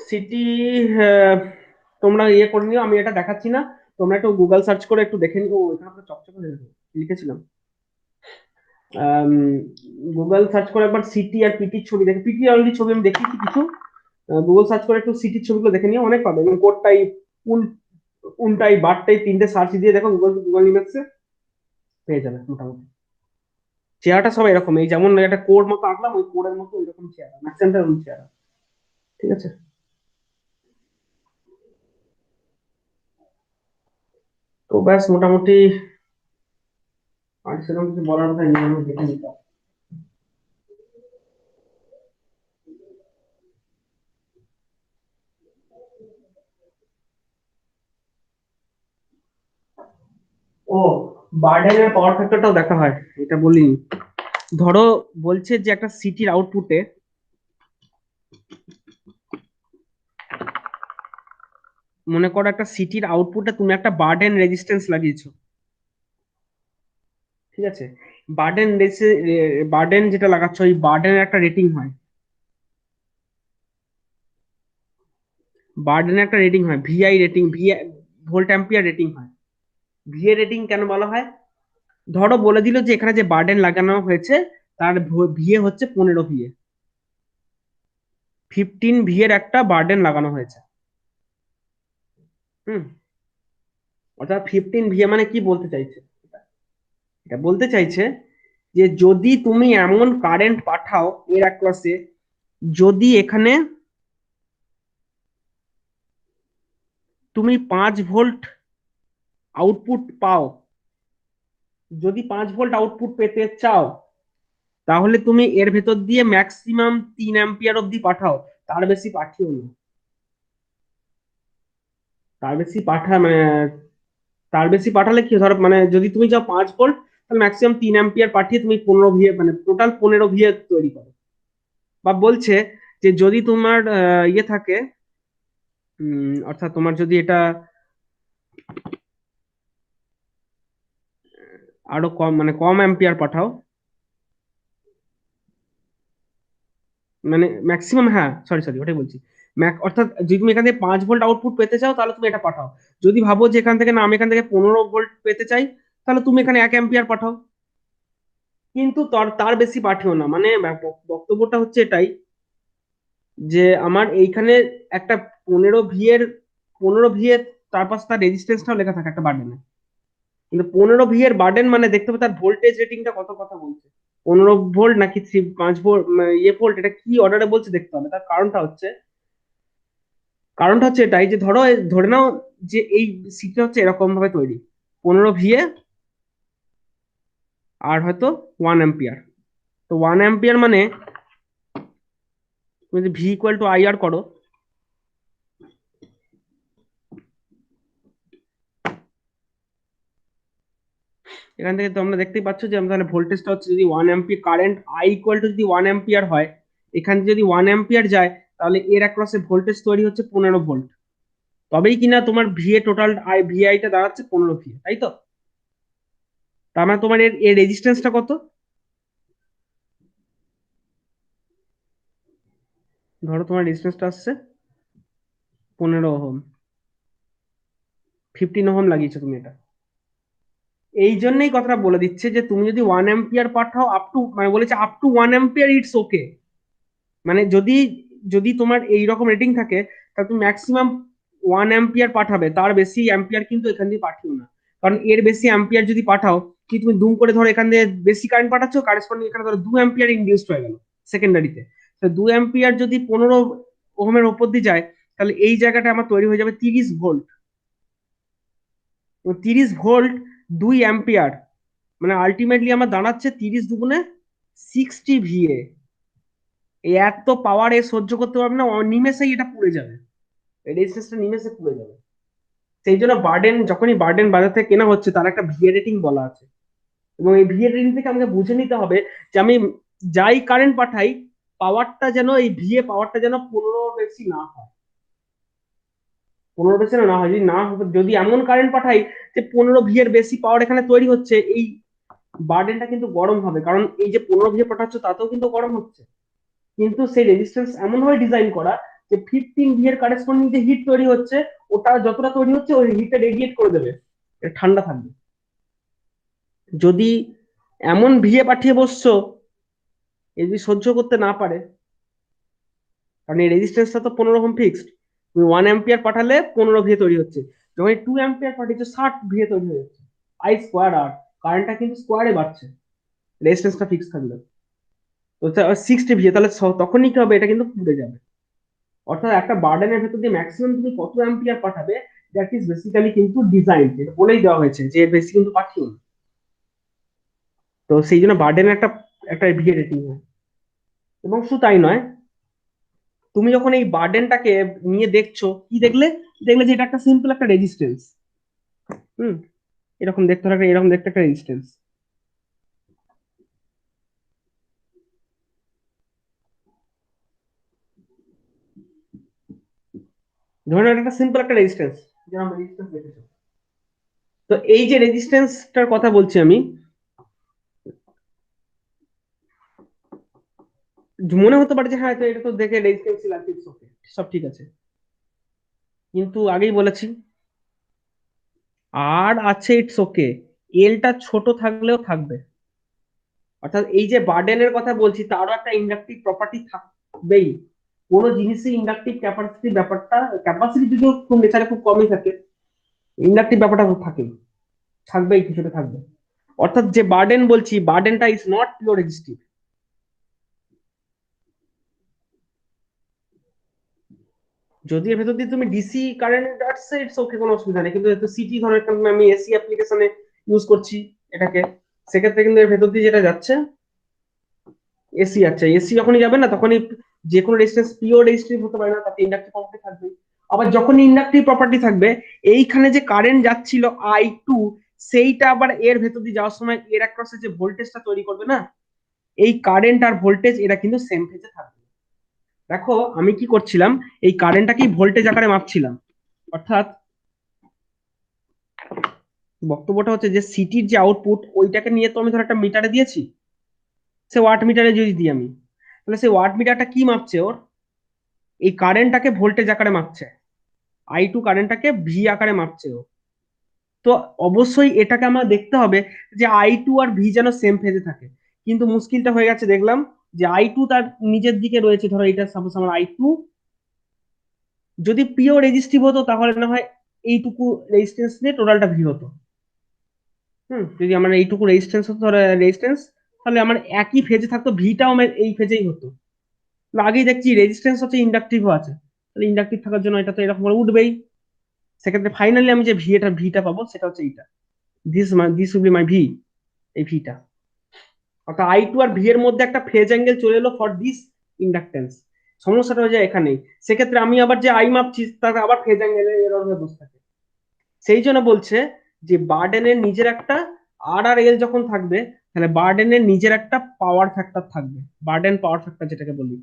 সিটি তোমরা ইয়ে করে নিও, আমি এটা দেখাচ্ছি না, তোমরা একটু গুগল সার্চ করে একটু দেখে নিও। এখানে আমরা চকচকে লিখেছিলাম, গুগল সার্চ করে একবার সিটি আর পিটির ছবি দেখে, পিটি অলরেডি ছবি আমি দেখিয়েছি কিছু, গুগল সার্চ করে একটু সিটির ছবিগুলো দেখে নিও, অনেক পাবে। এবং কোডটাই উন উনটাই বারটাই তিনটে সার্চ দিয়ে দেখো গুগল ইমেজে, পেয়ে যাবে মোটামুটি। চেহারাটা সব এরকম, এই যেমন একটা কোড মতো আঁকলাম ওই কোডের মতো এরকম চেহারা, ম্যাক্সিমামটা এরকম চেহারা। ঠিক আছে, তো ব্যাস মোটামুটি আর সেরকম কিছু বলার কথা নেই, আমি দেখে নিতাম। ও, বার্ডেনের পাওয়ার ফ্যাক্টরটাও দেখা হয়, এটা বলি। ধরো বলছে যে একটা সিটির আউটপুটে, মনে করো একটা সিটির আউটপুটে তুমি একটা বার্ডেন রেজিস্ট্যান্স লাগিয়েছো। ঠিক আছে, বার্ডেন বার্ডেন যেটা লাগাচ্ছ ওই বার্ডেনের একটা রেটিং হয়, বার্ডেনের একটা রেটিং হয়, VI rating, volt ampere rating হয়। ভিএ রেটিং কেন বলা হয়? ধরো বলে দিল যে এখানে যে বার্ডেন লাগানো হয়েছে তার ভিএ হচ্ছে 15 ভিএ, 15 ভিএর একটা বার্ডেন লাগানো হয়েছে। হুম, অর্থাৎ 15 ভিএ মানে কি বলতে চাইছে? এটা বলতে চাইছে যে যদি তুমি এমন কারেন্ট পাঠাও এর এক ক্লাসে, যদি এখানে তুমি 5 ভোল্ট আউটপুট পাও, যদি 5 ভোল্ট আউটপুট পেতে চাও, তাহলে তুমি এর ভেতর দিয়ে ম্যাক্সিমাম 3 অ্যাম্পিয়ার অব্দি পাঠাও, তার বেশি পাঠিও না। তার বেশি মানে তার বেশি পাঠালে কি ধরো, মানে যদি তুমি যাও 5 ভোল্ট, তাহলে ম্যাক্সিমাম 3 অ্যাম্পিয়ার পাঠিয়ে তুমি 15 ভিএ, মানে টোটাল 15 ভিএ তৈরি করো। বা বলছে যে যদি তোমার ইয়ে থাকে, অর্থাৎ তোমার যদি এটা আরো কম, মানে কম অ্যাম্পিয়ার পাঠাও, মানে ম্যাক্সিমাম, হ্যাঁ সরি সরি ওটাই বলছি, অর্থাৎ যদি তুমি এখান থেকে 5 ভোল্ট আউটপুট পেতে চাও তাহলে তুমি এটা পাঠাও। যদি ভাবো যে এখান থেকে না আমি এখান থেকে 15 ভোল্ট পেতে চাই, তাহলে তুমি এখানে 1 অ্যাম্পিয়ার পাঠাও, কিন্তু তার তার বেশি পাঠিও না। মানে বক্তব্যটা হচ্ছে এটাই যে আমার এইখানে একটা 15 ভিএর, 15 ভিএ, তার পাশে তার রেজিস্ট্যান্সটাও লেখা থাকে একটা বার্ডেনে, কিন্তু 15 ভিএর বার্ডেন মানে দেখতে হবে তার ভোল্টেজ রেটিংটা কত, কথা বলছে 15 ভোল্ট নাকি 5 ভোল্ট, ইয়ে ভোল্ট, এটা কি অর্ডারে বলছে দেখতে হবে। তার কারণটা হচ্ছে এটাই যে ধরো ধরে নাও যে এই সিটটা হচ্ছে এরকম ভাবে তৈরি, 15 ভিএ আর হয়তো 1 অ্যাম্পিয়ার। তো 1 অ্যাম্পিয়ার মানে তুমি যদি V = IR করো, এখান থেকে তোমরা দেখতেই পাচ্ছ যে আমরা তাহলে ভোল্টেজটা হচ্ছে, যদি 1 অ্যাম্পিয়ার কারেন্ট I = যদি 1 অ্যাম্পিয়ার হয়, এখান থেকে যদি 1 অ্যাম্পিয়ার যায়, তাহলে এর অ্যাক্রসে ভোল্টেজ তৈরি হচ্ছে 15 ভোল্ট। তবেই কিনা তোমার ভিএ টোটাল ভিআইটা দাঁড়াচ্ছে 15 ভিএ, তাই তো? তার মানে তোমার এর এর রেজিস্ট্যান্সটা কত? ধরো তোমার রেজিস্ট্যান্সটা আসছে 15 ওহম, 15 ওহম লাগিয়েছো তুমি এটা। এই জন্যই কথাটা বলে দিচ্ছে যে তুমি যদি 1 অ্যাম্পিয়ার পাঠাও আপ টু, মানে বলেছে up to 1 ampere it's okay. মানে যদি যদি তোমার এই রকম রেটিং থাকে, তাহলে তুমি ম্যাক্সিমাম 1 অ্যাম্পিয়ার পাঠাবে, তার বেশি অ্যাম্পিয়ার কিন্তু এখান দিয়ে পাঠিও না। কারণ এর বেশি অ্যাম্পিয়ার যদি পাঠাও, কি তুমি দুম করে ধরো এখান দিয়ে বেশি কারেন্ট পাঠাচ্ছ, কারেসপন্ডিং এখানে ধরো 2 অ্যাম্পিয়ার ইনডিউসড হয়ে গেল সেকেন্ডারিতে। তো 2 অ্যাম্পিয়ার যদি 15 ওহমের ওপর দিয়ে যায়, তাহলে এই জায়গাটা আমার তৈরি হয়ে যাবে 30 ভোল্ট। 30 ভোল্ট 2 অ্যাম্পিয়ার, মানে আলটিমেটলি আমার দাঁড়াচ্ছে 30 দুগুণে 60 VA। এই এত পাওয়ার এ সহ্য করতে পারবে না, নিমেষেই এটা পুড়ে যাবে, রেজিস্ট্যান্সটা নিমেষে পুড়ে যাবে। সেই জন্য বার্ডেন, যখনই বার্ডেন বাজার থেকে কেনা হচ্ছে তার একটা ভিএ রেটিং বলা আছে, এবং এই ভিএ রেটিং থেকে আমাকে বুঝে নিতে হবে যে আমি যাই কারেন্ট পাঠাই, পাওয়ারটা যেন, এই ভিএ পাওয়ারটা যেন 15 বেশি না হয়, 15 বেশি না হয়। যদি না যদি এমন কারেন্ট পাঠাই যে 15 ভিএর বেশি পাওয়ার এখানে তৈরি হচ্ছে, এই বার্ডেনটা কিন্তু গরম হবে, কারণ এই যে 15 ভিএ পাঠাচ্ছ তাতেও কিন্তু গরম হচ্ছে। কিন্তু সেই রেজিস্ট্যান্স এমন ভাবে ডিজাইন করা যে 15 ভিএর কারেসপন্ডিং যে হিট তৈরি হচ্ছে, ওটা যতটা তৈরি হচ্ছে ওই হিটটা রেডিয়েট করে দেবে, এটা ঠান্ডা থাকবে। যদি এমন ভিএ পাঠিয়ে বসছো এ যদি সহ্য করতে না পারে, কারণ এই রেজিস্ট্যান্সটা তো 15 ওহম ফিক্সড, তুমি 1 অ্যাম্পিয়ার পাঠালে 15 ভিএ তৈরি হচ্ছে, যখন 2 অ্যাম্পিয়ার পাঠিয়েছো 60 ভিএ তৈরি হয়ে যাচ্ছে। আই স্কোয়ার আর, কারেন্টটা কিন্তু স্কোয়ারে বাড়ছে রেজিস্ট্যান্সটা ফিক্স থাকলে। তো 60 ভিএ, তাহলে তখনই কি হবে, এটা কিন্তু পুড়ে যাবে। অর্থাৎ একটা বার্ডেনের ভেতর দিয়ে ম্যাক্সিমাম তুমি কত অ্যাম্পিয়ার পাঠাবে, দ্যাট ইজ বেসিক্যালি কিন্তু ডিজাইন, এটা বলেই দেওয়া হয়েছে যে এর বেশি কিন্তু পাঠিও না। তো সেই জন্য বার্ডেনের একটা একটা ভিএ রেটিং হয়। এবং শুধু তাই নয়, তুমি যখন এই বার্ডেনটাকে নিয়ে দেখছো, কি দেখলে, দেখলে যে এটা একটা সিম্পল একটা রেজিস্ট্যান্স। হুম, এরকম দেখতে হবে, এরকম দেখতে একটা রেজিস্ট্যান্স। ধরে নাও এটা একটা সিম্পল একটা রেজিস্ট্যান্স, যেরকম রেজিস্ট্যান্স দেখেছো। তো এই যে রেজিস্ট্যান্সটার কথা বলছি আমি, মনে হতে পারে যে হ্যাঁ, তো এটা তো দেখে রেজিস্ট্যান্স লাগছে, ওকে, সব ঠিক আছে। কিন্তু আগেই বলেছি, আর আছে, ইটস ওকে, এলটা ছোট থাকলেও থাকবে। অর্থাৎ এই যে বার্ডেনের কথা বলছি, তারও একটা ইন্ডাকটিভ প্রপার্টি থাকবেই। কোনো জিনিসই ইন্ডাকটিভ ক্যাপাসিটি ব্যাপারটা, ক্যাপাসিটি যদিও খুব নেচারে খুব কমই থাকে, ইন্ডাকটিভ ব্যাপারটা থাকেই, থাকবেই, কিছুটা থাকবে। অর্থাৎ যে বার্ডেন বলছি, বার্ডেনটা ইজ নট পিওর রেজিস্টিভ। যদি এর ভেতর দিয়ে তুমি ডিসি কারেন্ট আসছে, ইটস ওকে, কোনো অসুবিধা নেই। কিন্তু যেহেতু সিটি ধরনের আমি এসি অ্যাপ্লিকেশনে ইউজ করছি এটাকে, সেক্ষেত্রে কিন্তু এর ভেতর দিয়ে যেটা যাচ্ছে এসি। আচ্ছা, এসি যখনই যাবে না, তখনই যে কোনো রেজিস্ট্যান্স পিওর রেজিস্টিভ হতে পারে না, তাতে ইন্ডাকটিভ প্রপার্টি থাকবে। আবার যখন ইন্ডাকটিভ প্রপার্টি থাকবে, এইখানে যে কারেন্ট যাচ্ছিল I2, সেইটা আবার এর ভেতর দিয়ে যাওয়ার সময় এর অ্যাক্রসে যে ভোল্টেজটা তৈরি করবে না, এই কারেন্ট আর ভোল্টেজ এরা কিন্তু সেম ফেজে থাকবে। দেখো আমি কি করছিলাম, এই কারেন্টটাকেই ভোল্টেজ আকারে মাপছিলাম। অর্থাৎ বক্তব্যটা হচ্ছে যে সিটির যে আউটপুট, ওইটাকে নিয়ে তো আমি ধর একটা মিটারে দিয়েছি, সে ওয়াট মিটারে যদি দিই আমি, তাহলে সেই ওয়াট মিটারটা কি মাপছে, ওর এই কারেন্টটাকে ভোল্টেজ আকারে মাপছে, I2 কারেন্টটাকে ভি আকারে মাপছে ও। তো অবশ্যই এটাকে আমার দেখতে হবে যে I2 আর ভি যেন সেম ফেজে থাকে। কিন্তু মুশকিলটা হয়ে গেছে, দেখলাম যে I2 তার নিজের দিকে রয়েছে, ধরো এটা সাপোজ আমার I2, যদি পিওর রেজিস্টিভ হতো তাহলে না হয় এইটুকু রেজিস্ট্যান্স নিয়ে টোটালটা ভি হতো। যদি আমার এইটুকু রেজিস্ট্যান্স হতো, ধরো রেজিস্ট্যান্স, তাহলে আমার একই ফেজে থাকতো, ভিটাও আমার এই ফেজেই হতো। আগেই দেখছি রেজিস্ট্যান্স হচ্ছে, ইন্ডাকটিভও আছে, তাহলে ইন্ডাকটিভ থাকার জন্য এটা তো এরকম করে উঠবেই। সেক্ষেত্রে ফাইনালি আমি যে ভিটা পাবো সেটা হচ্ছে এইটা, this will be my V, এই ভিটা। অর্থাৎ I2 আর ভি এর মধ্যে একটা ফেজ অ্যাঙ্গেল চলে এলো ফর দিস ইন্ডাকটেন্স। সমস্যাটা হয়ে যায় এখানেই। সেক্ষেত্রে আমি আবার যে আই মাপছি তার আবার ফেজ অ্যাঙ্গেলের এরর হয়ে বসে থাকে। সেই জন্য বলছে যে বার্ডেনের নিজের একটা আর আর এল যখন থাকবে, তাহলে বার্ডেনের নিজের একটা পাওয়ার ফ্যাক্টর থাকবে, বার্ডেন পাওয়ার ফ্যাক্টর যেটাকে বলি,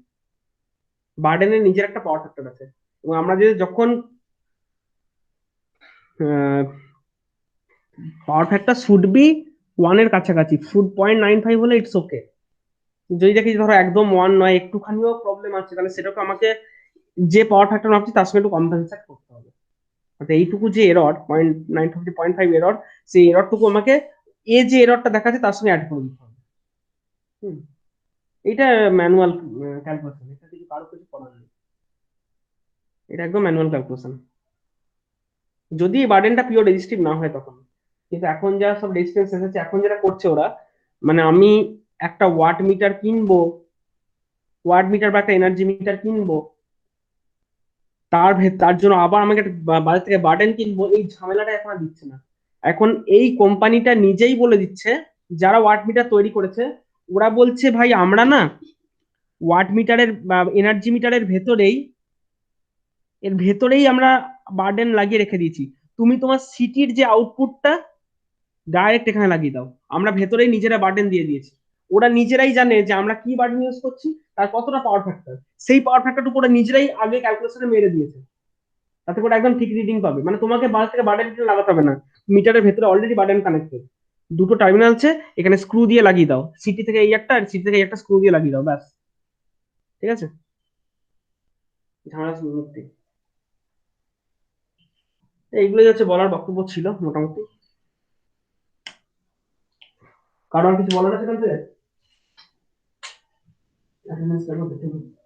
বার্ডেনের নিজের একটা পাওয়ার ফ্যাক্টর আছে। এবং আমরা যে যখন পাওয়ার ফ্যাক্টর শুড বি 1 এর কাছাকাছি, শুড 0.95 হলে ইটস ওকে। যদি দেখি ধরো একদম 1 নয়, একটুখানিও প্রবলেম আছে, তাহলে সেটাকে আমাকে যে পাওয়ার ফ্যাক্টর মাপছি তার সঙ্গে একটু কম্পেনসেট করতে হবে। অর্থাৎ এইটুকু যে এরর 0.95 এরর, সেই এররটুকু আমাকে এ যে এররটা দেখাচ্ছে তার সঙ্গে অ্যাড করে দিতে হবে। হুম, এটা ম্যানুয়াল ক্যালকুলেশন, এটা কিছু কারো কিছু করার নেই, এটা একদম ম্যানুয়াল ক্যালকুলেশন, যদি বার্ডেনটা পিওর রেজিস্টিভ না হয় তখন। কিন্তু এখন যা সব রেজিস্ট্যান্স এসেছে, এখন যেটা করছে ওরা, মানে আমি একটা ওয়াট মিটার কিনবো, ওয়াট মিটার বা একটা এনার্জি মিটার কিনবো, তার জন্য আবার আমাকে একটা বাজার থেকে বার্ডেন কিনবো, এই ঝামেলাটা এখন আর দিচ্ছে না। এখন এই কোম্পানিটা নিজেই বলে দিচ্ছে, যারা ওয়াট মিটার তৈরি করেছে ওরা বলছে ভাই আমরা না ওয়াট মিটারের বা এনার্জি মিটারের ভেতরেই আমরা বার্ডেন লাগিয়ে রেখে দিয়েছি, তুমি তোমার সিটির যে আউটপুটটা ডাইরেক্ট এখানে লাগিয়ে দাও, আমরা ভেতরেই নিজেরা বার্ডেন দিয়ে দিয়েছি। ওরা নিজেরাই জানে যে আমরা কি বার্ডেন ইউজ করছি, তার কতটা পাওয়ার ফ্যাক্টর, সেই পাওয়ার ফ্যাক্টরটুকু ওরা নিজেরাই আগে ক্যালকুলেশনে মেরে দিয়েছে, তাতে করে একদম ঠিক রিডিং পাবে, মানে তোমাকে বাইরে থেকে বার্ডেন লাগাতে হবে না, মিটারের ভেতরে অলরেডি বার্ডেন কানেক্টেড, দুটো টার্মিনাল আছে, এখানে স্ক্রু দিয়ে লাগিয়ে দাও, সিটি থেকে এই একটা আর সিটি থেকে এই একটা স্ক্রু দিয়ে লাগিয়ে দাও, ব্যাস। ঠিক আছে, ঝামেলা মুক্তি। এইগুলোই হচ্ছে বলার বক্তব্য ছিল মোটামুটি। কারণ কিছু বলার আছে এখান থেকে? attendance level দেখতে হবে।